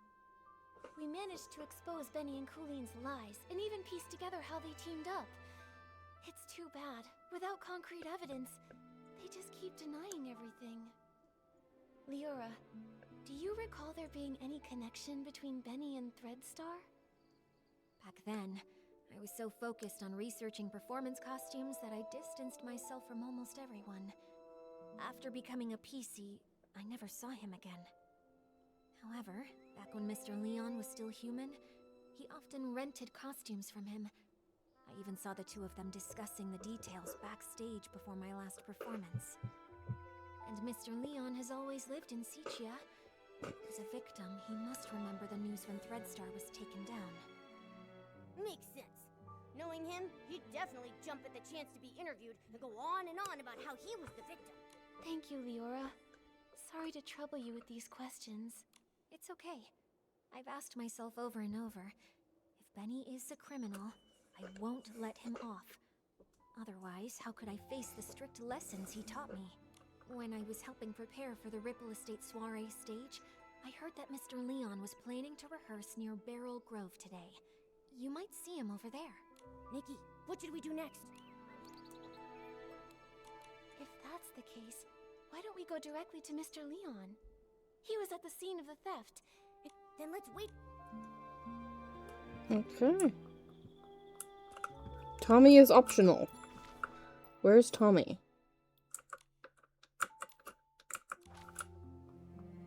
We managed to expose Benny and Cooline's lies, and even piece together how they teamed up. It's too bad. Without concrete evidence, they just keep denying everything. Leora, do you recall there being any connection between Benny and Threadstar? Back then, I was so focused on researching performance costumes that I distanced myself from almost everyone. After becoming a PC, I never saw him again. However, back when Mr. Leon was still human, he often rented costumes from him. I even saw the two of them discussing the details backstage before my last performance. And Mr. Leon has always lived in Sicia. As a victim, he must remember the news when Threadstar was taken down. Makes sense. Knowing him, he'd definitely jump at the chance to be interviewed and go on and on about how he was the victim. Thank you, Leora. Sorry to trouble you with these questions. It's okay. I've asked myself over and over, if Benny is a criminal, I won't let him off. Otherwise, how could I face the strict lessons he taught me? When I was helping prepare for the Ripple Estate soiree stage, I heard that Mr. Leon was planning to rehearse near Beryl Grove today. You might see him over there. Nikki, what should we do next? If that's the case, why don't we go directly to Mr. Leon? He was at the scene of the theft. Then let's wait. Okay. Tommy is optional. Where's Tommy?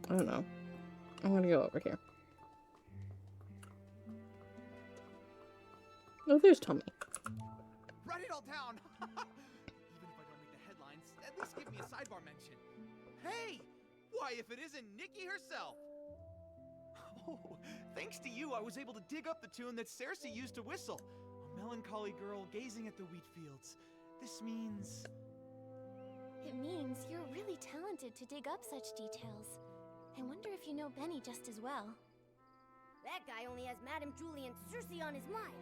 I don't know. I'm gonna go over here. Oh, there's Tommy. Write it all down! Even if I don't make the headlines, at least give me a sidebar mention. Hey! Why, if it isn't Nikki herself! Oh, thanks to you, I was able to dig up the tune that Cersei used to whistle. A melancholy girl gazing at the wheat fields. This means... It means you're really talented to dig up such details. I wonder if you know Benny just as well. That guy only has Madame Julie and Cersei on his mind.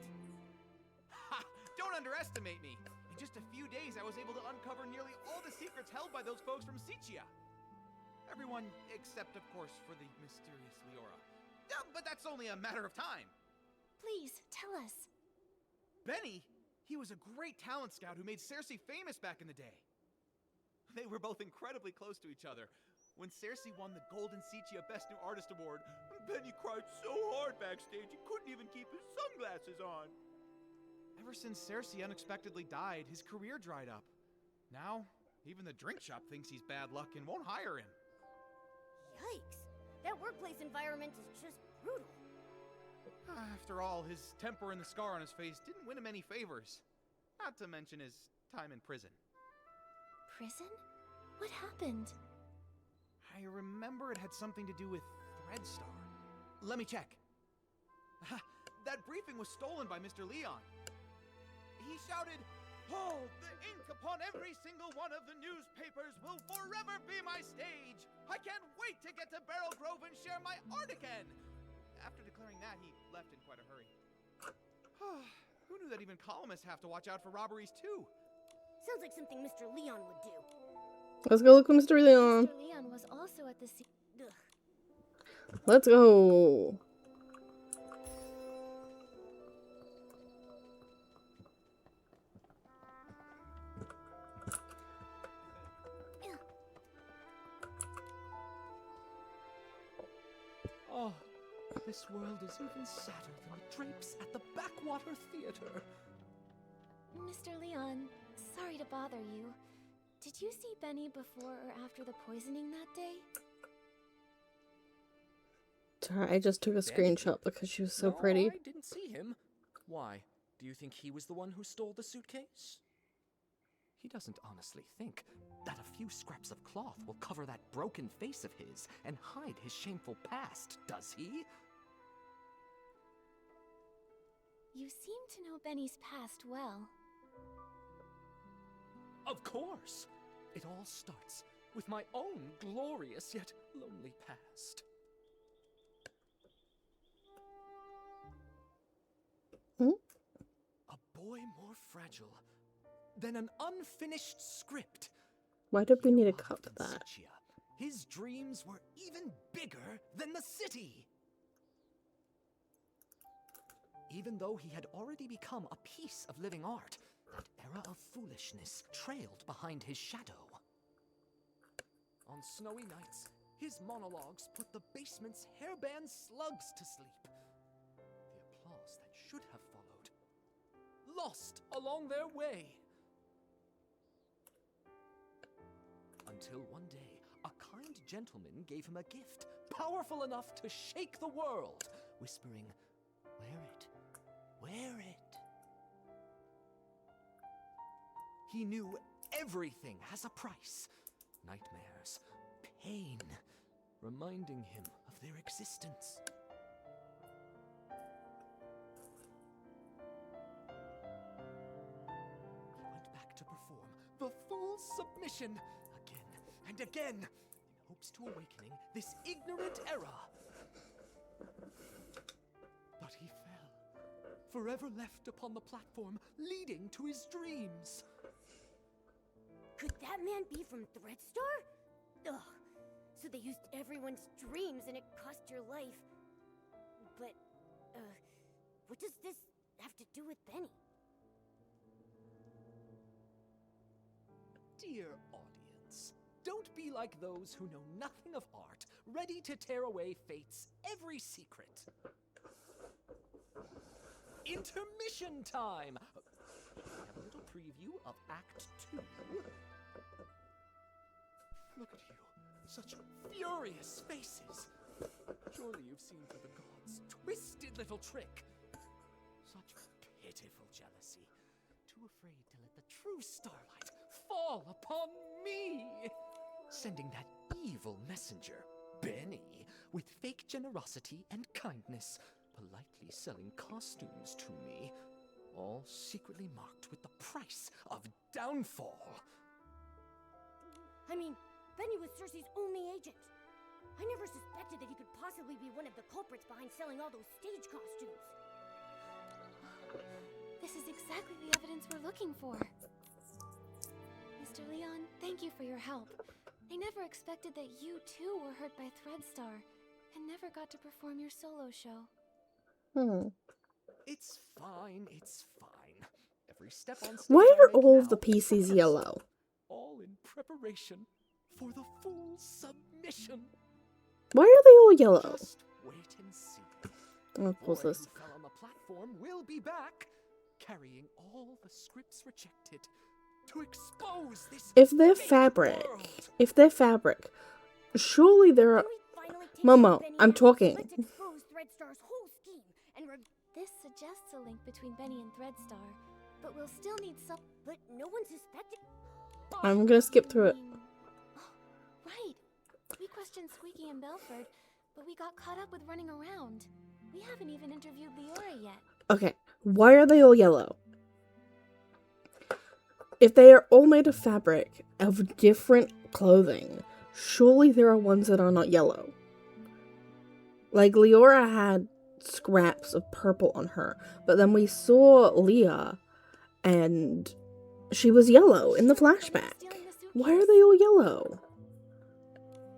Ha! Don't underestimate me! In just a few days, I was able to uncover nearly all the secrets held by those folks from Sicia. Everyone except, of course, for the mysterious Leora. Yeah, but that's only a matter of time. Please, tell us. Benny? He was a great talent scout who made Cersei famous back in the day. They were both incredibly close to each other. When Cersei won the Golden Sicia Best New Artist Award, Benny cried so hard backstage he couldn't even keep his sunglasses on. Ever since Cersei unexpectedly died, his career dried up. Now, even the drink shop thinks he's bad luck and won't hire him. Yikes. That workplace environment is just brutal. After all, his temper and the scar on his face didn't win him any favors. Not to mention his time in prison. Prison? What happened? I remember it had something to do with Threadstar. Let me check. That briefing was stolen by Mr. Leon. He shouted, "Oh, the ink upon every single one of the newspapers will forever be my stage! I can't wait to get to Beryl Grove and share my art again!" After declaring that, he left in quite a hurry. Who knew that even columnists have to watch out for robberies too? Sounds like something Mr. Leon would do. Let's go look at Mr. Leon. Mr. Leon was also at the scene. Ugh. Let's go. Oh, this world is even sadder than the drapes at the Backwater Theater. Mr. Leon, sorry to bother you. Did you see Benny before or after the poisoning that day? Sorry, I just took a screenshot because she was so pretty. I didn't see him. Why? Do you think he was the one who stole the suitcase? He doesn't honestly think that a few scraps of cloth will cover that broken face of his and hide his shameful past, does he? You seem to know Benny's past well. Of course! It all starts with my own glorious yet lonely past. A boy more fragile than an unfinished script. Why did we need to He cut loved that? Insectia. His dreams were even bigger than the city. Even though he had already become a piece of living art, that era of foolishness trailed behind his shadow. On snowy nights, his monologues put the basement's hairband slugs to sleep. The applause that should have followed, lost along their way. Until one day, a kind gentleman gave him a gift, powerful enough to shake the world, whispering, "Wear it, wear it." He knew everything has a price. Nightmares, pain, reminding him of their existence. He went back to perform the full submission again and again in hopes to awakening this ignorant era. But he fell, forever left upon the platform leading to his dreams. Could that man be from Threadstar? Ugh. So they used everyone's dreams and it cost your life. But, what does this have to do with Benny? Dear audience, don't be like those who know nothing of art, ready to tear away fate's every secret. Intermission time! We have a little preview of Act 2. Look at you, such furious faces. Surely you've seen through the gods' twisted little trick. Such pitiful jealousy, too afraid to let the true starlight fall upon me. Sending that evil messenger, Benny, with fake generosity and kindness, politely selling costumes to me, all secretly marked with the price of downfall. I mean, Benny was Cersei's only agent. I never suspected that he could possibly be one of the culprits behind selling all those stage costumes. This is exactly the evidence we're looking for. Mr. Leon, thank you for your help. I never expected that you too were hurt by Threadstar and never got to perform your solo show. It's fine, it's fine. Every step on stage Why I are make all of now the is PCs yellow? all in preparation for the full submission. Why are they all yellow? Just wait and see. I'm gonna pause Boy this. who fell on the platform will be back, carrying all the scripts rejected to expose this If they're fake fabric, surely there are. When we finally take Momo, Benny I'm out, talking. Let's expose Threadstar's whole scheme and This suggests a link between Benny and Threadstar, but we'll still need some. but no one suspected. I'm gonna skip through it. Right. We questioned Squeaky and Belford, but we got caught up with running around. We haven't even interviewed Leora yet. Okay, why are they all yellow? If they are all made of fabric of different clothing, surely there are ones that are not yellow. Like Leora had scraps of purple on her, but then we saw Leah and she was yellow in the flashback. Why are they all yellow?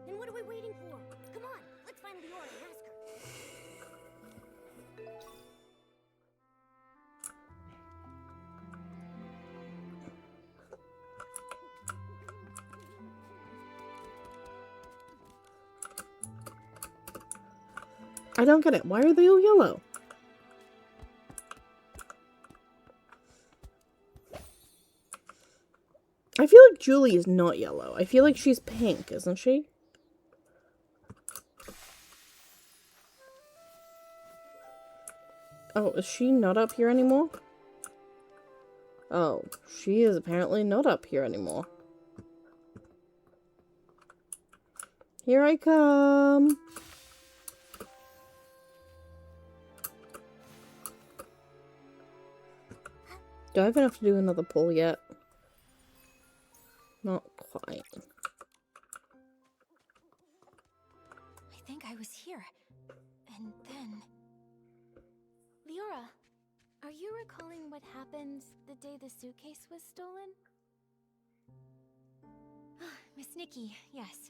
Then what are we waiting for? Come on, let's find Leora and ask her. I don't get it. Why are they all yellow? I feel like Julie is not yellow. I feel like she's pink, isn't she? Oh, is she not up here anymore? Oh, she is apparently not up here anymore. Here I come. Do I have enough to do another pull yet? Not quite. I think I was here. And then... Leora, are you recalling what happened the day the suitcase was stolen? Miss Nikki, yes.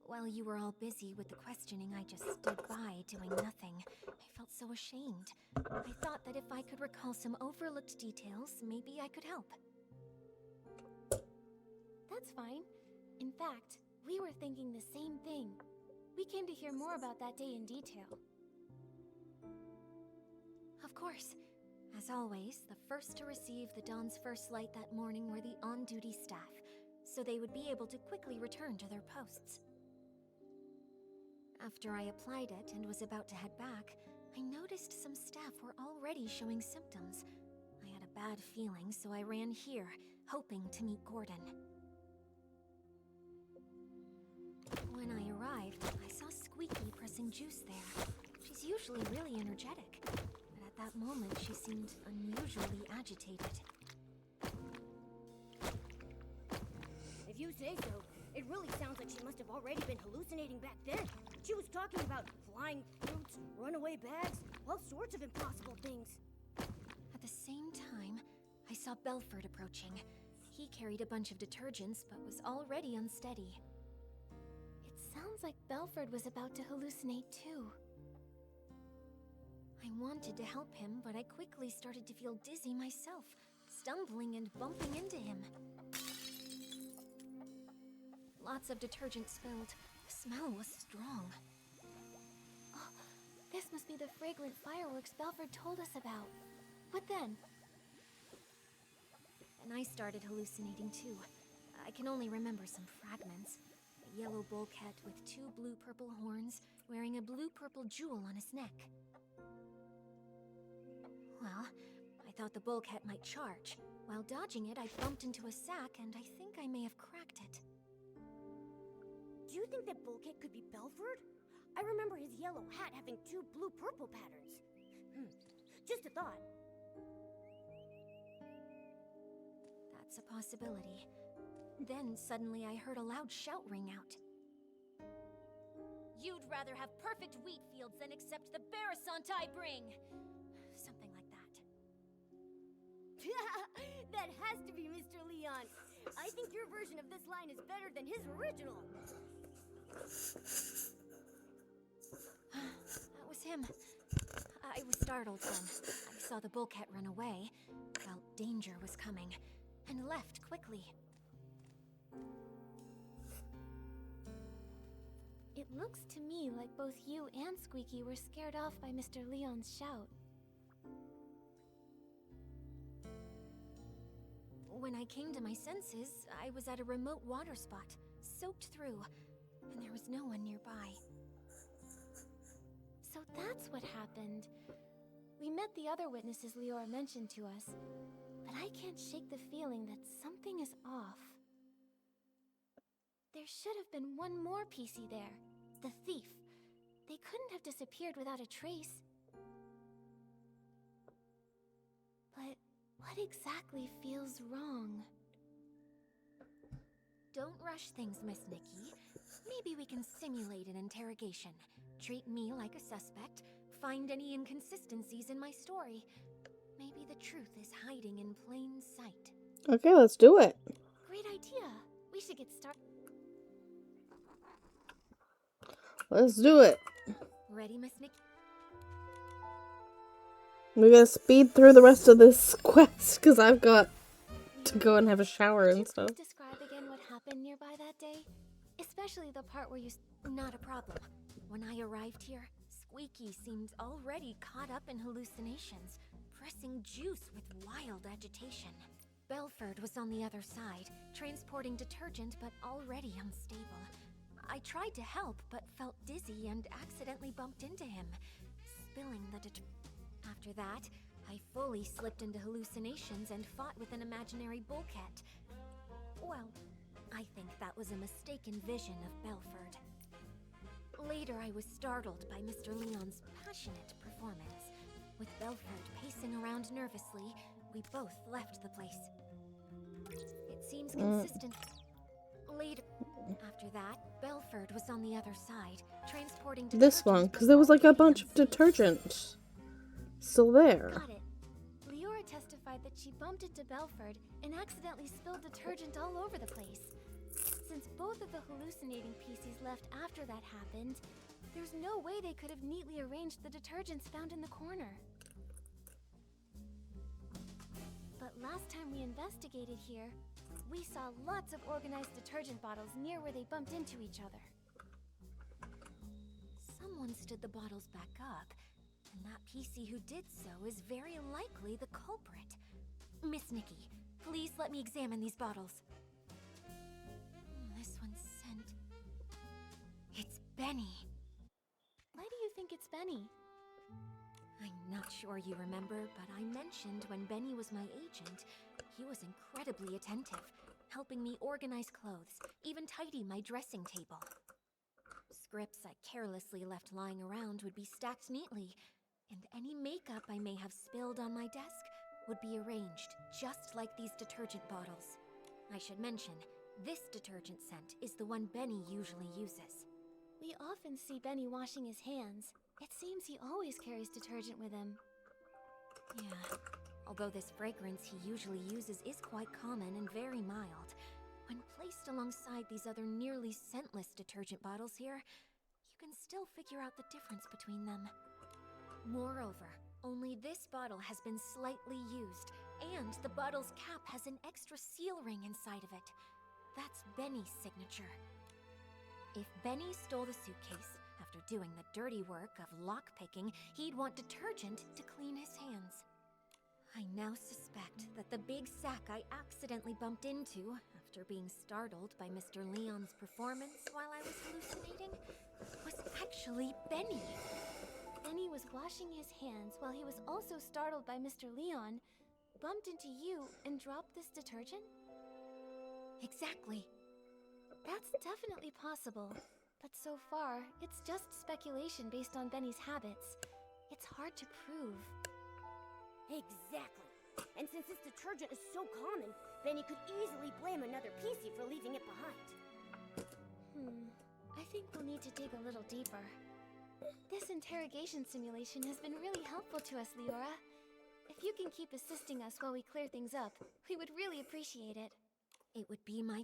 While you were all busy with the questioning, I just stood by doing nothing. I felt so ashamed. I thought that if I could recall some overlooked details, maybe I could help. That's fine. In fact, we were thinking the same thing. We came to hear more about that day in detail. Of course. As always, the first to receive the Dawn's first light that morning were the on-duty staff, so they would be able to quickly return to their posts. After I applied it and was about to head back, I noticed some staff were already showing symptoms. I had a bad feeling, so I ran here, hoping to meet Gordon. When I arrived, I saw Squeaky pressing juice there. She's usually really energetic, but at that moment she seemed unusually agitated. If you say so, it really sounds like she must have already been hallucinating back then. She was talking about flying fruits, runaway bags, all sorts of impossible things. At the same time, I saw Belford approaching. He carried a bunch of detergents, but was already unsteady. It sounds like Belford was about to hallucinate too. I wanted to help him, but I quickly started to feel dizzy myself, stumbling and bumping into him. Lots of detergent spilled. The smell was strong. Oh, this must be the fragrant fireworks Belford told us about. What then? And I started hallucinating too. I can only remember some fragments. A yellow bullcat with 2 blue-purple horns, wearing a blue-purple jewel on his neck. Well, I thought the bullcat might charge. While dodging it, I bumped into a sack, and I think I may have cracked it. Do you think that Bullcat could be Belford? I remember his yellow hat having 2 blue-purple patterns. Just a thought. That's a possibility. Then suddenly I heard a loud shout ring out. You'd rather have perfect wheat fields than accept the Barasant I bring! Something like that. That has to be Mr. Leon. I think your version of this line is better than his original. That was him. I was startled then. I saw the bullcat run away, felt danger was coming, and left quickly. It looks to me like both you and Squeaky were scared off by Mr. Leon's shout. When I came to my senses, I was at a remote water spot, soaked through, and there was no one nearby. So that's what happened. We met the other witnesses Leora mentioned to us, but I can't shake the feeling that something is off. There should have been one more PC there, the thief. They couldn't have disappeared without a trace. But what exactly feels wrong? Don't rush things, Miss Nikki. Maybe we can simulate an interrogation. Treat me like a suspect. Find any inconsistencies in my story. Maybe the truth is hiding in plain sight. Okay, let's do it. Great idea. We should get started. Let's do it. Ready, Miss Nikki? We're gonna speed through the rest of this quest because I've got to go and have a shower and stuff. Describe again what happened nearby that day, especially the part where you. Not a problem. When I arrived here, Squeaky seemed already caught up in hallucinations, pressing juice with wild agitation. Belford was on the other side, transporting detergent but already unstable. I tried to help, but felt dizzy and accidentally bumped into him, spilling the After that, I fully slipped into hallucinations and fought with an imaginary bullcat. Well, I think that was a mistaken vision of Belford. Later, I was startled by Mr. Leon's passionate performance. With Belford pacing around nervously, we both left the place. It seems consistent. Later, after that, Belford was on the other side, transporting This one, because there was like a bunch of detergent still there. Got it. Leora testified that she bumped into Belford and accidentally spilled detergent all over the place. Since both of the hallucinating PCs left after that happened, there's no way they could have neatly arranged the detergents found in the corner. But last time we investigated here, we saw lots of organized detergent bottles near where they bumped into each other. Someone stood the bottles back up, and that PC who did so is very likely the culprit. Miss Nikki, please let me examine these bottles. This one's scent. It's Benny. Why do you think it's Benny? I'm not sure you remember, but I mentioned when Benny was my agent, he was incredibly attentive, helping me organize clothes, even tidy my dressing table. Scripts I carelessly left lying around would be stacked neatly, and any makeup I may have spilled on my desk would be arranged just like these detergent bottles. I should mention, this detergent scent is the one Benny usually uses. We often see Benny washing his hands. It seems he always carries detergent with him. Yeah, although this fragrance he usually uses is quite common and very mild, when placed alongside these other nearly scentless detergent bottles here, you can still figure out the difference between them. Moreover, only this bottle has been slightly used, and the bottle's cap has an extra seal ring inside of it. That's Benny's signature. If Benny stole the suitcase, after doing the dirty work of lockpicking, he'd want detergent to clean his hands. I now suspect that the big sack I accidentally bumped into, after being startled by Mr. Leon's performance while I was hallucinating, was actually Benny. Benny was washing his hands while he was also startled by Mr. Leon, bumped into you, and dropped this detergent? Exactly. That's definitely possible. But so far, it's just speculation based on Benny's habits. It's hard to prove. Exactly. And since this detergent is so common, Benny could easily blame another PC for leaving it behind. I think we'll need to dig a little deeper. This interrogation simulation has been really helpful to us, Leora. If you can keep assisting us while we clear things up, we would really appreciate it. It would be my...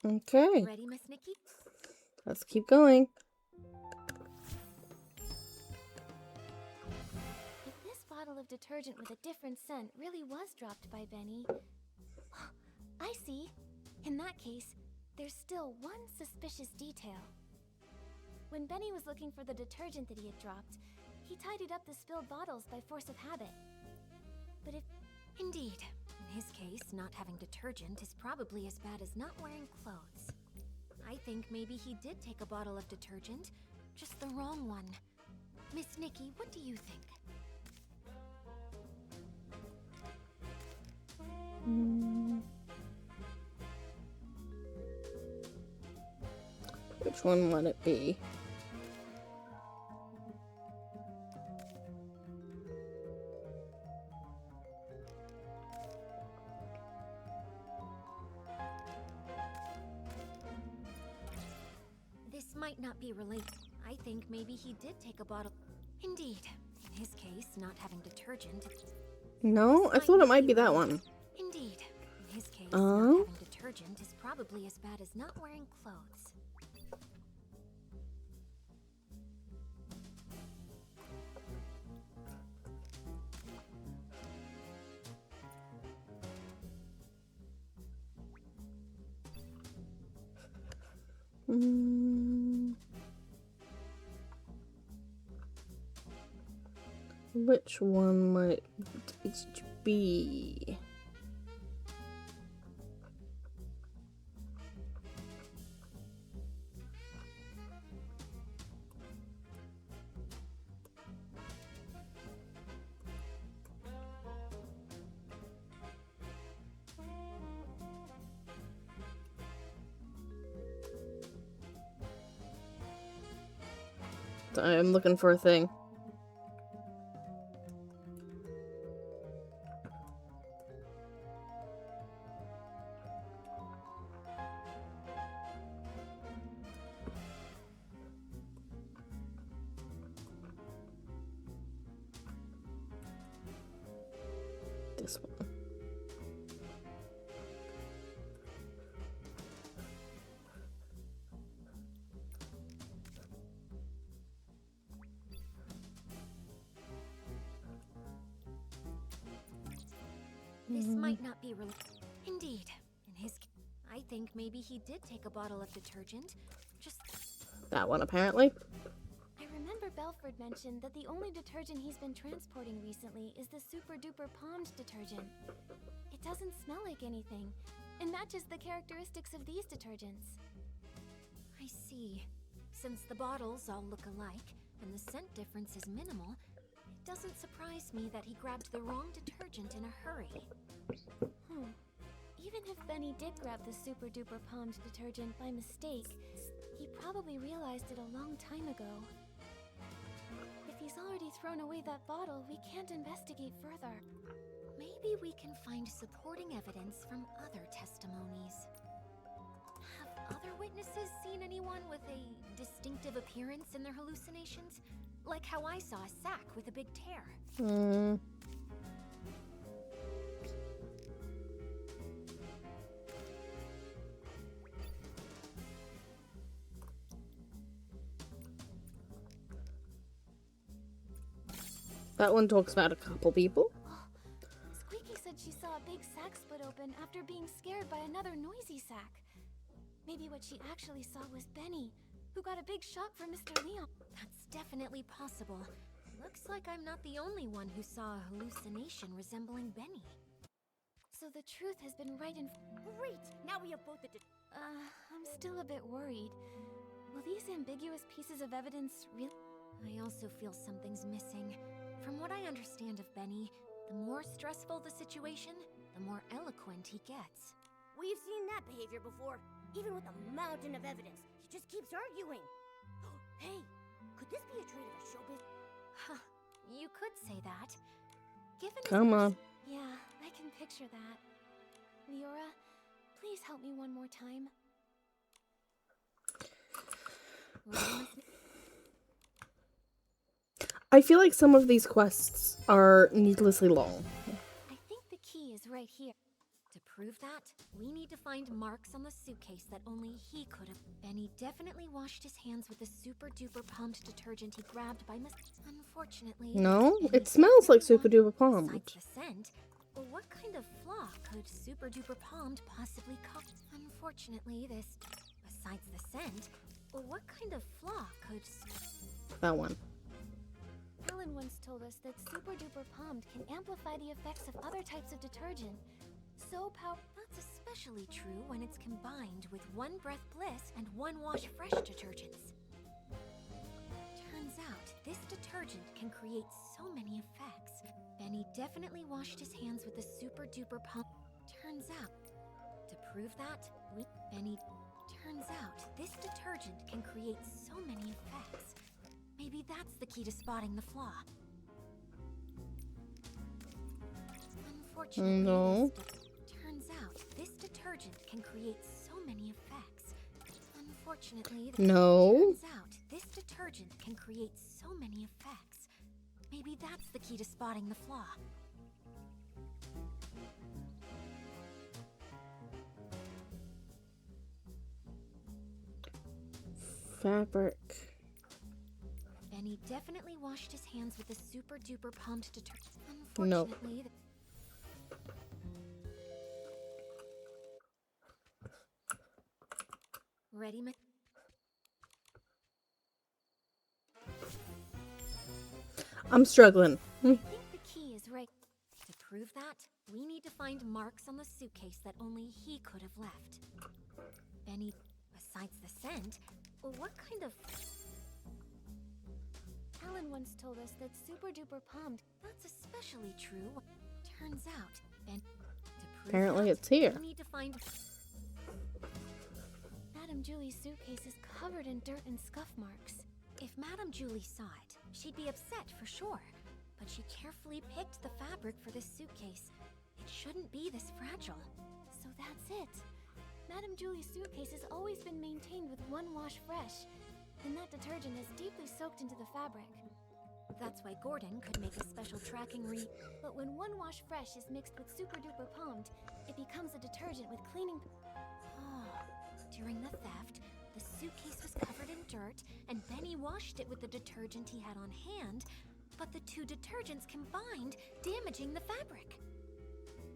Okay, Ready, Miss Nikki? let's keep going. If this bottle of detergent with a different scent really was dropped by Benny... I see. In that case, there's still one suspicious detail. When Benny was looking for the detergent that he had dropped, he tidied up the spilled bottles by force of habit. But if... Indeed. In his case, not having detergent is probably as bad as not wearing clothes. I think maybe he did take a bottle of detergent, just the wrong one. Miss Nikki, what do you think? Which one would it be? This might not be related. I think maybe he did take a bottle. Indeed. In his case, not having detergent. No, I thought it might be that one. Indeed. In his case, Oh? not having detergent is probably as bad as not wearing clothes. Which one might... be? I'm looking for a thing. This one. This might not be Indeed. In his I think maybe he did take a bottle of detergent. Just That one, apparently. I remember Belford mentioned that the only detergent he's been transporting recently is the Super Duper Palmed detergent. It doesn't smell like anything, and matches the characteristics of these detergents. I see. Since the bottles all look alike, and the scent difference is minimal, it doesn't surprise me that he grabbed the wrong detergent in a hurry. Even if Benny did grab the Super Duper Palmed detergent by mistake, he probably realized it a long time ago. If he's already thrown away that bottle, we can't investigate further. Maybe we can find supporting evidence from other testimonies. Have other witnesses seen anyone with a distinctive appearance in their hallucinations? Like how I saw a sack with a big tear. That one talks about a couple people. Squeaky said she saw a big sack split open after being scared by another noisy sack. Maybe what she actually saw was Benny, who got a big shock from Mr. Leon. That's definitely possible. Looks like I'm not the only one who saw a hallucination resembling Benny. So the truth has been right in... Great! Now we have both the I'm still a bit worried. Will these ambiguous pieces of evidence really... I also feel something's missing. From what I understand of Benny, the more stressful the situation, the more eloquent he gets. We've seen that behavior before. Even with a mountain of evidence, he just keeps arguing. Hey, could this be a trait of a showbiz? Huh, you could say that. Given Come on. Yeah, I can picture that. Leora, please help me one more time. I feel like some of these quests are needlessly long. I think the key is right here. To prove that, we need to find marks on the suitcase that only he could have. Benny definitely washed his hands with the Super Duper Palmed detergent he grabbed by mistake. Unfortunately, No, Benny it smells like Super definitely Duper Palmed. Besides the scent, what kind of flaw could Super Duper Palmed possibly cause? Unfortunately, besides the scent, what kind of flaw could... That one. Alan once told us that Super Duper Palmed can amplify the effects of other types of detergent. So That's especially true when it's combined with One Breath Bliss and One Wash Fresh detergents. Turns out, this detergent can create so many effects. Benny definitely washed his hands with the Super Duper Palmed. Turns out, to prove that, Turns out, this detergent can create so many effects. Maybe that's the key to spotting the flaw. Unfortunately, No. Turns out, this detergent can create so many effects. Unfortunately, No. Turns out, this detergent can create so many effects. Maybe that's the key to spotting the flaw. Fabric. Benny definitely washed his hands with the Super Duper Palmed detergent. No. Unfortunately, Ready, I'm struggling. I think the key is right. To prove that, we need to find marks on the suitcase that only he could have left. Benny, besides the scent, what kind of... Alan once told us that Super Duper Palmed. That's especially true. Turns out, Ben... to prove Apparently that, it's here. we need to find... Madame Julie's suitcase is covered in dirt and scuff marks. If Madame Julie saw it, she'd be upset for sure. But she carefully picked the fabric for this suitcase. It shouldn't be this fragile. So that's it. Madame Julie's suitcase has always been maintained with One Wash Fresh, and that detergent is deeply soaked into the fabric. That's why Gordon could make a special tracking But when One Wash Fresh is mixed with Super Duper Palmed, it becomes a detergent with cleaning... During the theft, the suitcase was covered in dirt, and Benny washed it with the detergent he had on hand, but the two detergents combined, damaging the fabric.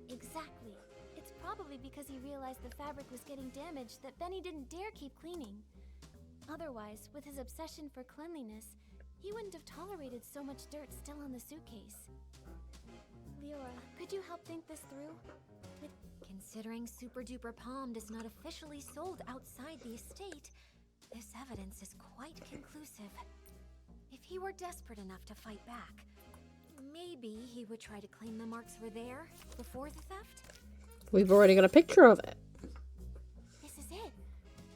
Exactly. It's probably because he realized the fabric was getting damaged that Benny didn't dare keep cleaning. Otherwise, with his obsession for cleanliness, he wouldn't have tolerated so much dirt still on the suitcase. Leora, could you help think this through? Considering Super Duper Palmed is not officially sold outside the estate, this evidence is quite conclusive. If he were desperate enough to fight back, maybe he would try to claim the marks were there before the theft? We've already got a picture of it. This is it.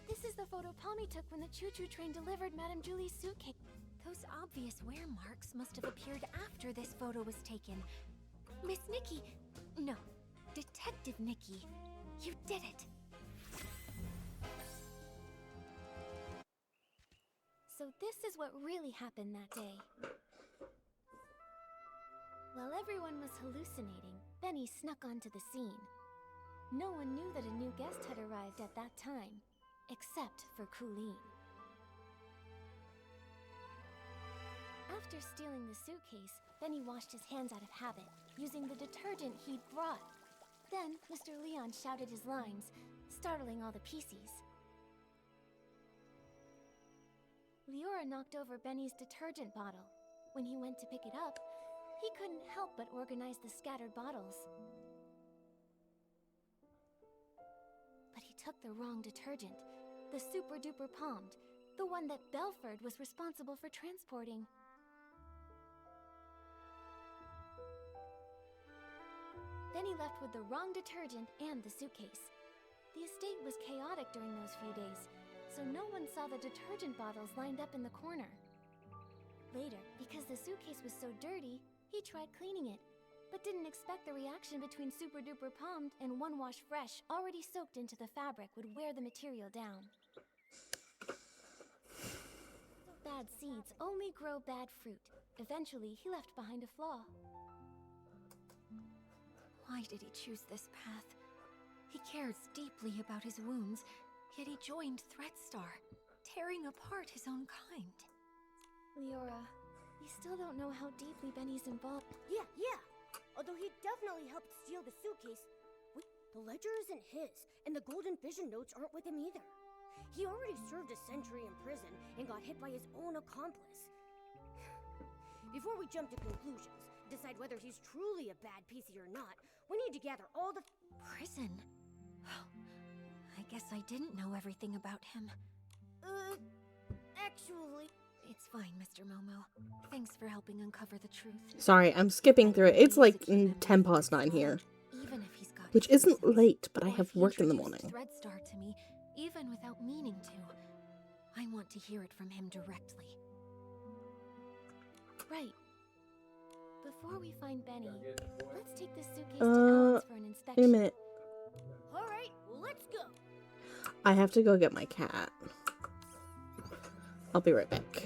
This is the photo Palmy took when the choo-choo train delivered Madame Julie's suitcase. Those obvious wear marks must have appeared after this photo was taken. Miss Nikki! No, Detective Nikki. You did it! So this is what really happened that day. While everyone was hallucinating, Benny snuck onto the scene. No one knew that a new guest had arrived at that time, except for Colleen. After stealing the suitcase, Benny washed his hands out of habit, using the detergent he'd brought. Then, Mr. Leon shouted his lines, startling all the PCs. Leora knocked over Benny's detergent bottle. When he went to pick it up, he couldn't help but organize the scattered bottles. But he took the wrong detergent, the Super Duper Palmed, the one that Belford was responsible for transporting. Benny left with the wrong detergent and the suitcase. The estate was chaotic during those few days, so no one saw the detergent bottles lined up in the corner. Later, because the suitcase was so dirty, he tried cleaning it, but didn't expect the reaction between Super Duper Palmed and One Wash Fresh already soaked into the fabric would wear the material down. Bad seeds only grow bad fruit. Eventually, he left behind a flaw. Why did he choose this path? He cares deeply about his wounds, yet he joined Threadstar, tearing apart his own kind. Leora, we still don't know how deeply Benny's involved. Yeah. Although he definitely helped steal the suitcase, the ledger isn't his, and the Golden Vision notes aren't with him either. He already served a century in prison and got hit by his own accomplice. Before we jump to conclusions, decide whether he's truly a bad PC or not, we need to gather all the... Prison? I guess I didn't know everything about him. Actually... It's fine, Mr. Momo. Thanks for helping uncover the truth. Sorry, I'm skipping through it. It's like 10 past 9 here. Even if he's got Which isn't access, late, but I or have if he work in the introduced morning. Threadstar to me, even without meaning to. I want to hear it from him directly. Right. Before we find Benny, let's take this suitcase to Alan's for an inspection. Wait a minute. Alright, let's go! I have to go get my cat. I'll be right back.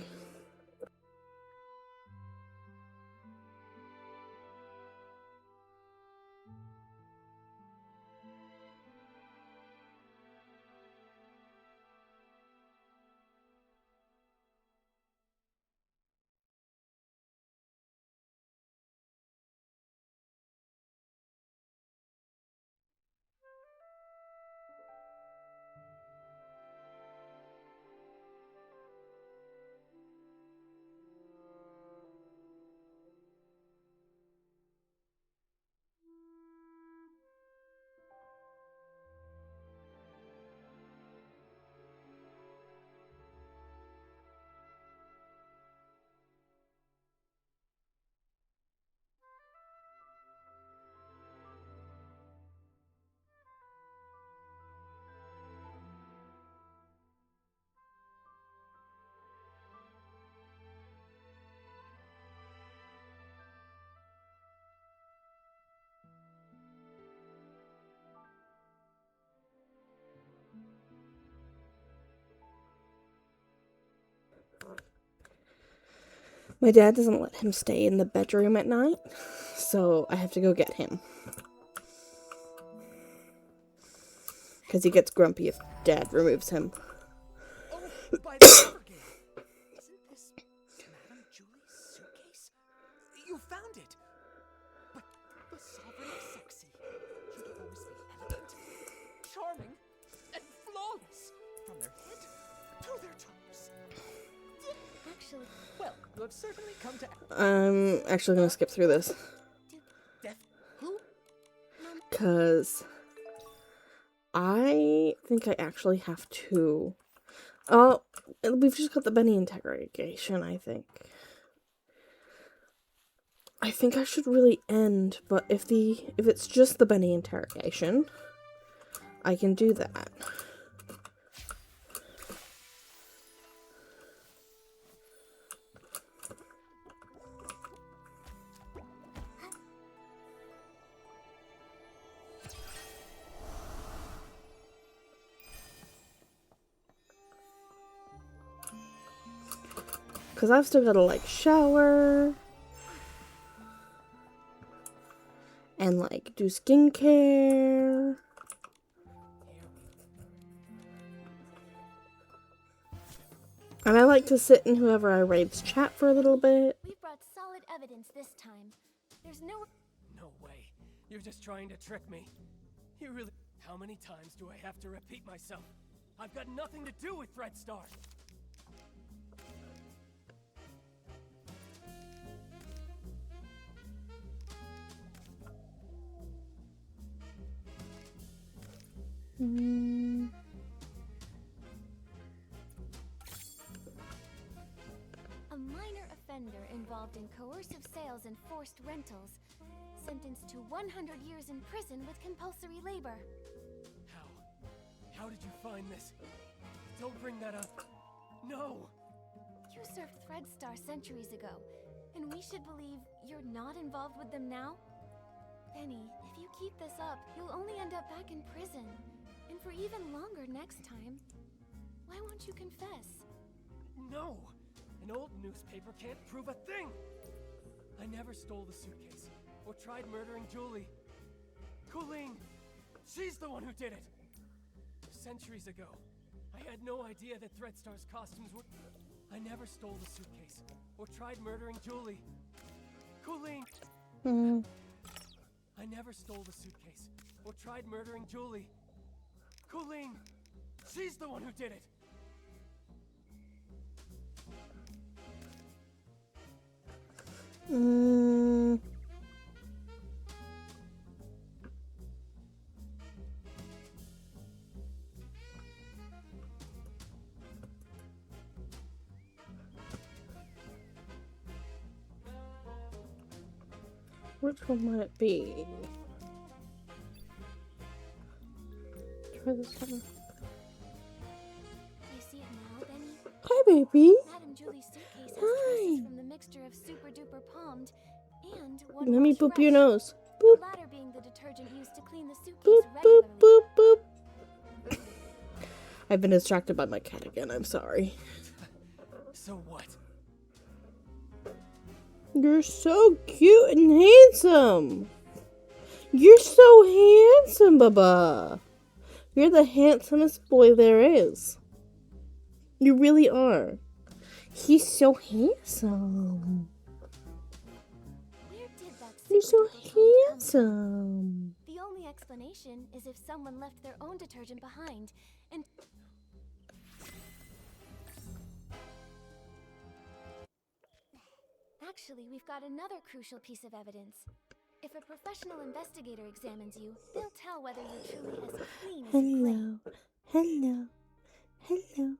My dad doesn't let him stay in the bedroom at night, so I have to go get him. Because he gets grumpy if Dad removes him. Oh, by the Evergate! Isn't this Madame Julie's suitcase? You found it! But the Sovereign of Sexy should always be elegant, charming, and flawless, from their head to their toes. Actually, Well, you have certainly come to... I'm actually going to skip through this. Death? Who? Because I think I actually have to... Oh, we've just got the Benny interrogation, I think. I think I should really end, but if it's just the Benny interrogation, I can do that. Because I've still got to, like, shower. And, like, do skincare. And I like to sit in whoever I raid's chat for a little bit. we've brought solid evidence this time. There's no... No way. You're just trying to trick me. You really... How many times do I have to repeat myself? I've got nothing to do with Threadstar. A minor offender involved in coercive sales and forced rentals, sentenced to 100 years in prison with compulsory labor. How? How did you find this? Don't bring that up. No! You served Threadstar centuries ago, and we should believe you're not involved with them now? Benny, if you keep this up, you'll only end up back in prison, and for even longer next time. Why won't you confess? No! An old newspaper can't prove a thing! I never stole the suitcase, or tried murdering Julie. Colleen! She's the one who did it! Centuries ago, I had no idea that Threadstar's costumes were... I never stole the suitcase, or tried murdering Julie. Colleen! I never stole the suitcase, or tried murdering Julie. Colleen! She's the one who did it! Which one might it be? Try this one. You see it now, Benny? Hi, baby. Madame Julie's suitcase has Hi. traces from the mixture of super duper palmed and one Let me wash boop your fresh. nose. The Boop, latter being the detergent used to clean the suitcase boop, boop, regularly. boop, boop. I've been distracted by my cat again. I'm sorry. So what? You're so cute and handsome. You're so handsome, Baba. You're the handsomest boy there is. You really are. He's so handsome. Where did that You're so super duper palmed come from? handsome. The only explanation is if someone left their own detergent behind, and actually, we've got another crucial piece of evidence. If a professional investigator examines you, they'll tell whether you're truly as clean as you claim. Hello. Hello.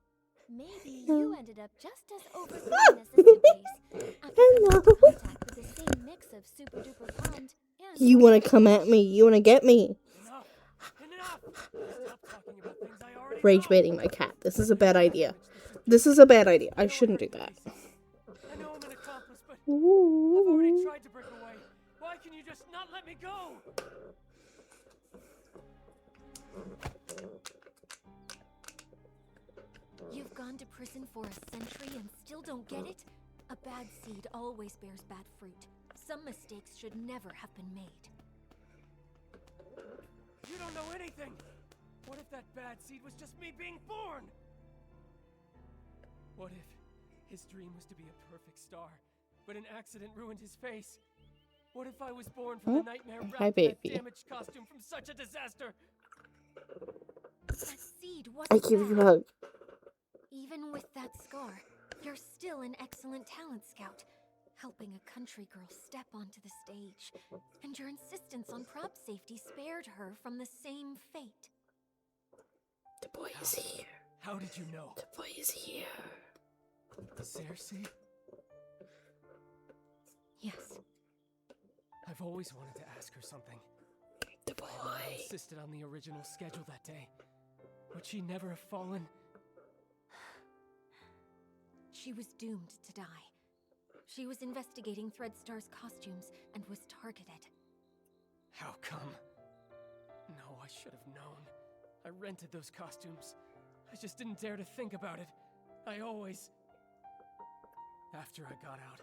Maybe Hello. you ended up just as overclean as the suitcase after Hello. coming into contact with the same mix of super duper palmed and You want to come at me? You want to get me? Enough! Enough! Stop talking about things I already Rage know. baiting my cat. This is a bad idea. This is a bad idea. I shouldn't do that. I know I'm an accomplice, but I've already Ooh. tried to break away. Why can you just not let me go? You've gone to prison for a century and still don't get it? A bad seed always bears bad fruit. Some mistakes should never have been made. You don't know anything! What if that bad seed was just me being born? What if his dream was to be a perfect star, but an accident ruined his face? What if I was born from the nightmare wrapped Hi, in baby. that damaged costume from such a disaster? That seed I wasn't give you a bad. hug. Even with that scar, you're still an excellent talent scout, helping a country girl step onto the stage. And your insistence on prop safety spared her from the same fate. The boy is here. How did you know? The boy is here. Cersei? Yes, I've always wanted to ask her something. The My mom boy. insisted on the original schedule that day. Would she never have fallen? she was doomed to die. She was investigating Threadstar's costumes and was targeted. How come? No, I should have known. I rented those costumes. I just didn't dare to think about it. I always... After I got out,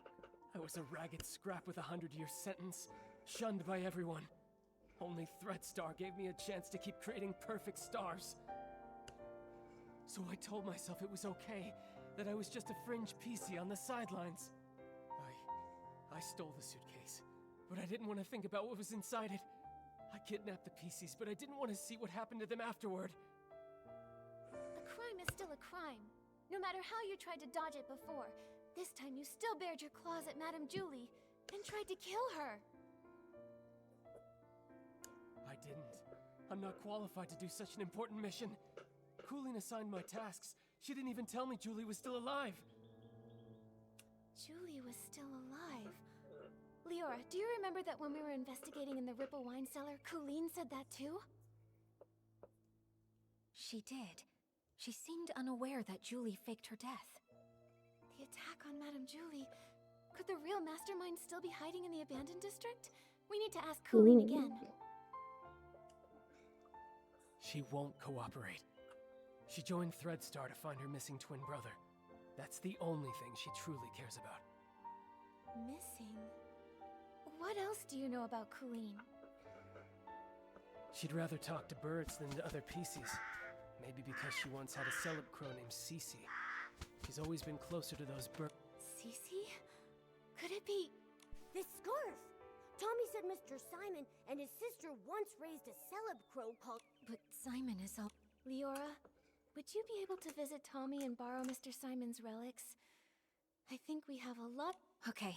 I was a ragged scrap with a 100-year sentence, shunned by everyone. Only Threadstar gave me a chance to keep creating perfect stars. So I told myself it was okay, that I was just a fringe PC on the sidelines. I stole the suitcase, but I didn't want to think about what was inside it. I kidnapped the PCs, but I didn't want to see what happened to them afterward. A crime is still a crime. No matter how you tried to dodge it before, this time you still bared your claws at Madame Julie and tried to kill her. I didn't. I'm not qualified to do such an important mission. Coolin assigned my tasks. She didn't even tell me Julie was still alive. Julie was still alive. Leora, do you remember that when we were investigating in the Ripple wine cellar, Colleen said that too? She did. She seemed unaware that Julie faked her death. The attack on Madame Julie. Could the real mastermind still be hiding in the abandoned district? We need to ask Colleen again. She won't cooperate. She joined Threadstar to find her missing twin brother. That's the only thing she truly cares about. Missing? What else do you know about Colleen? She'd rather talk to birds than to other PCs. Maybe because she once had a celeb crow named Cece. She's always been closer to those birds. Cece? Could it be... This scarf! Tommy said Mr. Simon and his sister once raised a celeb crow called... But Simon is all... Leora, would you be able to visit Tommy and borrow Mr. Simon's relics? I think we have a lot... Okay,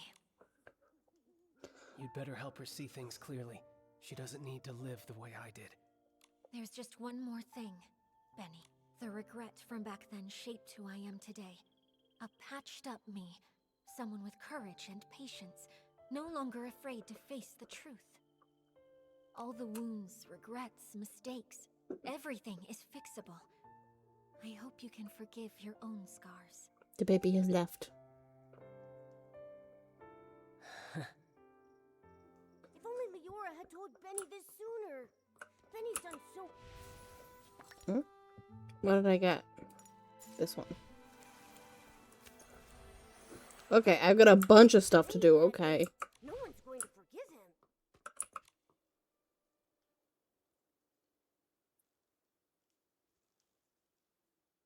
You'd better help her see things clearly. She doesn't need to live the way I did. there's just one more thing, Benny. The regret from back then shaped who I am today. A patched-up me. Someone with courage and patience, no longer afraid to face the truth. All the wounds, regrets, mistakes, everything is fixable. I hope you can forgive your own scars. The baby has left. If only Leora had told Benny this sooner. Benny's done so... What did I get? This one. Okay, I've got a bunch of stuff to do, okay. No one's going to forgive him.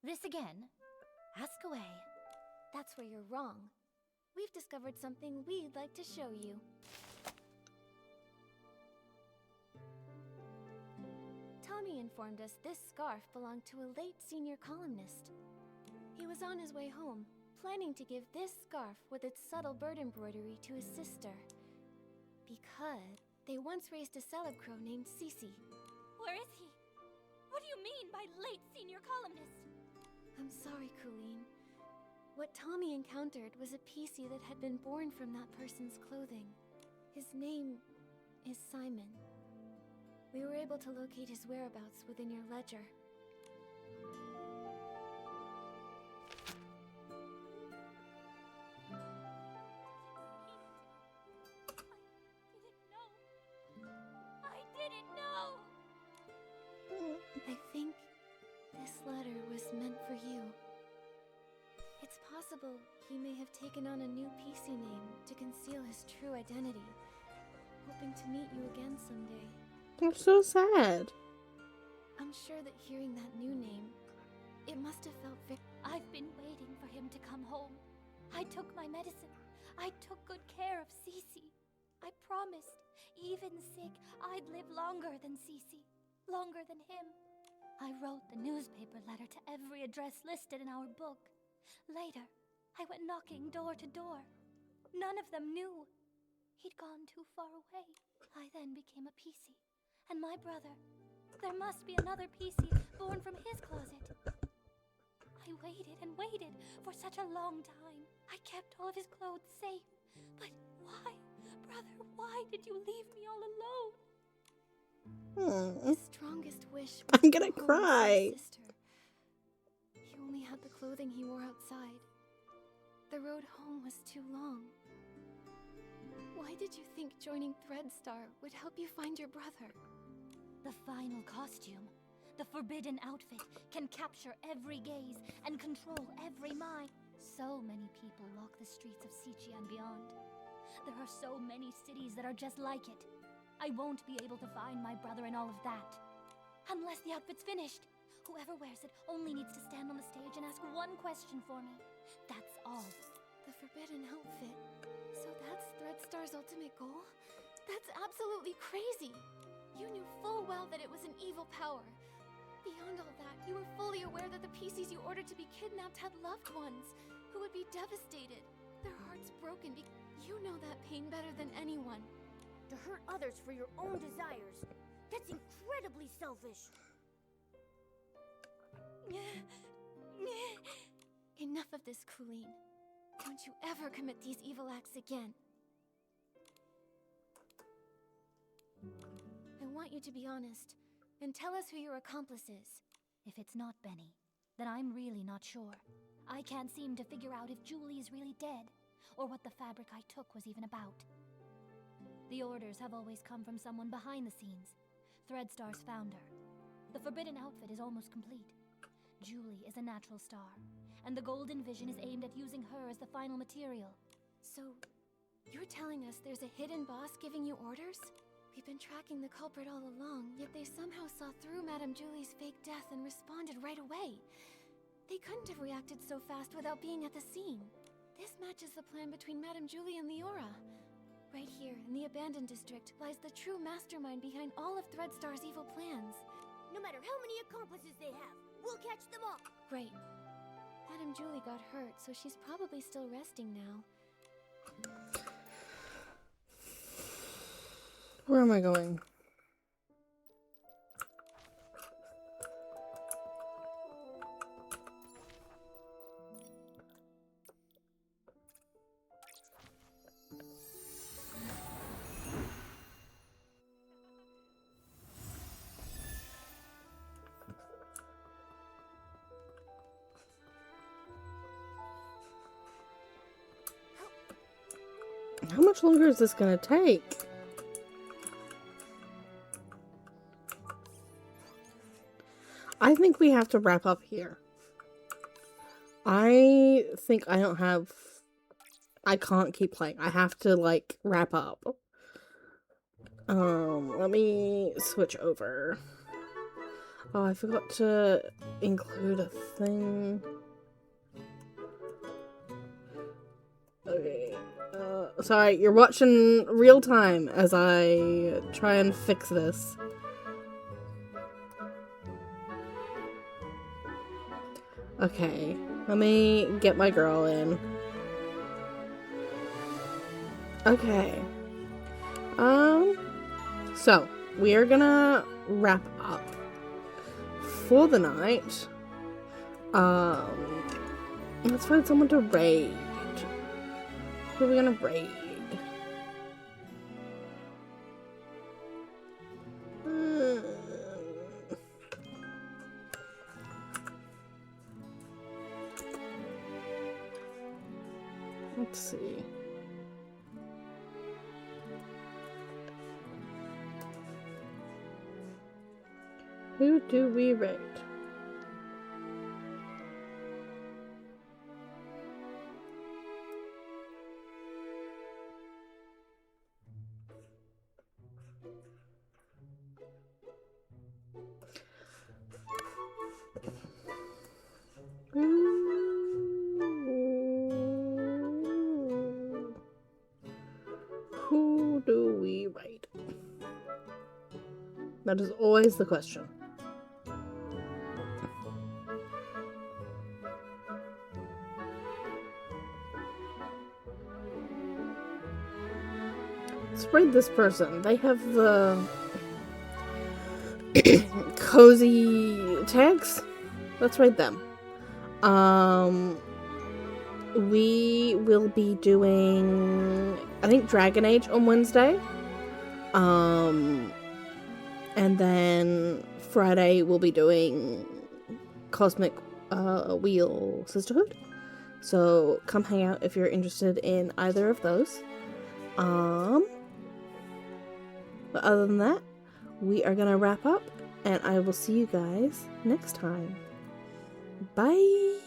This again? Ask away. That's where you're wrong. We've discovered something we'd like to show you. Tommy informed us this scarf belonged to a late senior columnist. He was on his way home, planning to give this scarf with its subtle bird embroidery to his sister. Because they once raised a celeb crow named Cece. Where is he? What do you mean by late senior columnist? I'm sorry, Colleen. What Tommy encountered was a PC that had been born from that person's clothing. His name is Simon. We were able to locate his whereabouts within your ledger. I didn't know! I think this letter was meant for you. It's possible he may have taken on a new PC name to conceal his true identity, hoping to meet you again someday. I'm so sad. I'm sure that hearing that new name, it must have felt I've been waiting for him to come home. I took my medicine. I took good care of Cece. I promised, even sick, I'd live longer than Cece. Longer than him. I wrote the newspaper letter to every address listed in our book. Later, I went knocking door to door. None of them knew. He'd gone too far away. I then became a PC. And my brother. There must be another PC born from his closet. I waited and waited for such a long time. I kept all of his clothes safe. But why, brother, why did you leave me all alone? His strongest wish was I'm gonna to hold cry. his sister. He only had the clothing he wore outside. The road home was too long. Why did you think joining Threadstar would help you find your brother? The final costume, the forbidden outfit, can capture every gaze and control every mind. So many people walk the streets of Sichi and beyond. There are so many cities that are just like it. I won't be able to find my brother in all of that. Unless the outfit's finished. Whoever wears it only needs to stand on the stage and ask one question for me. That's all. The forbidden outfit. So that's Threadstar's ultimate goal? That's absolutely crazy! You knew full well that it was an evil power. Beyond all that, you were fully aware that the PCs you ordered to be kidnapped had loved ones who would be devastated, their hearts broken. You know that pain better than anyone. To hurt others for your own desires. That's incredibly selfish. Enough of this, Colleen. Don't you ever commit these evil acts again. I want you to be honest, and tell us who your accomplice is. If it's not Benny, then I'm really not sure. I can't seem to figure out if Julie is really dead, or what the fabric I took was even about. The orders have always come from someone behind the scenes, Threadstar's founder. The forbidden outfit is almost complete. Julie is a natural star, and the Golden Vision is aimed at using her as the final material. So, you're telling us there's a hidden boss giving you orders? We've been tracking the culprit all along, yet they somehow saw through Madame Julie's fake death and responded right away. They couldn't have reacted so fast without being at the scene. This matches the plan between Madame Julie and Leora. Right here, in the abandoned district, lies the true mastermind behind all of Threadstar's evil plans. No matter how many accomplices they have, we'll catch them all. Great. Madame Julie got hurt, so she's probably still resting now. Where am I going? How much longer is this gonna take? I think we have to wrap up here. I think I can't keep playing. I have to, like, wrap up. Let me switch over. Oh, I forgot to include a thing. Okay. Sorry, you're watching real time as I try and fix this. Okay, let me get my girl in. Okay. So, we are gonna wrap up for the night. Let's find someone to raid. Who are we gonna raid? Let's see. Who do we raid? That is always the question. Let's read this person. They have the cozy tags. Let's read them. We will be doing, I think, Dragon Age on Wednesday. And then Friday we'll be doing Cosmic Wheel Sisterhood. So come hang out if you're interested in either of those. But other than that, we are gonna wrap up, and I will see you guys next time. Bye!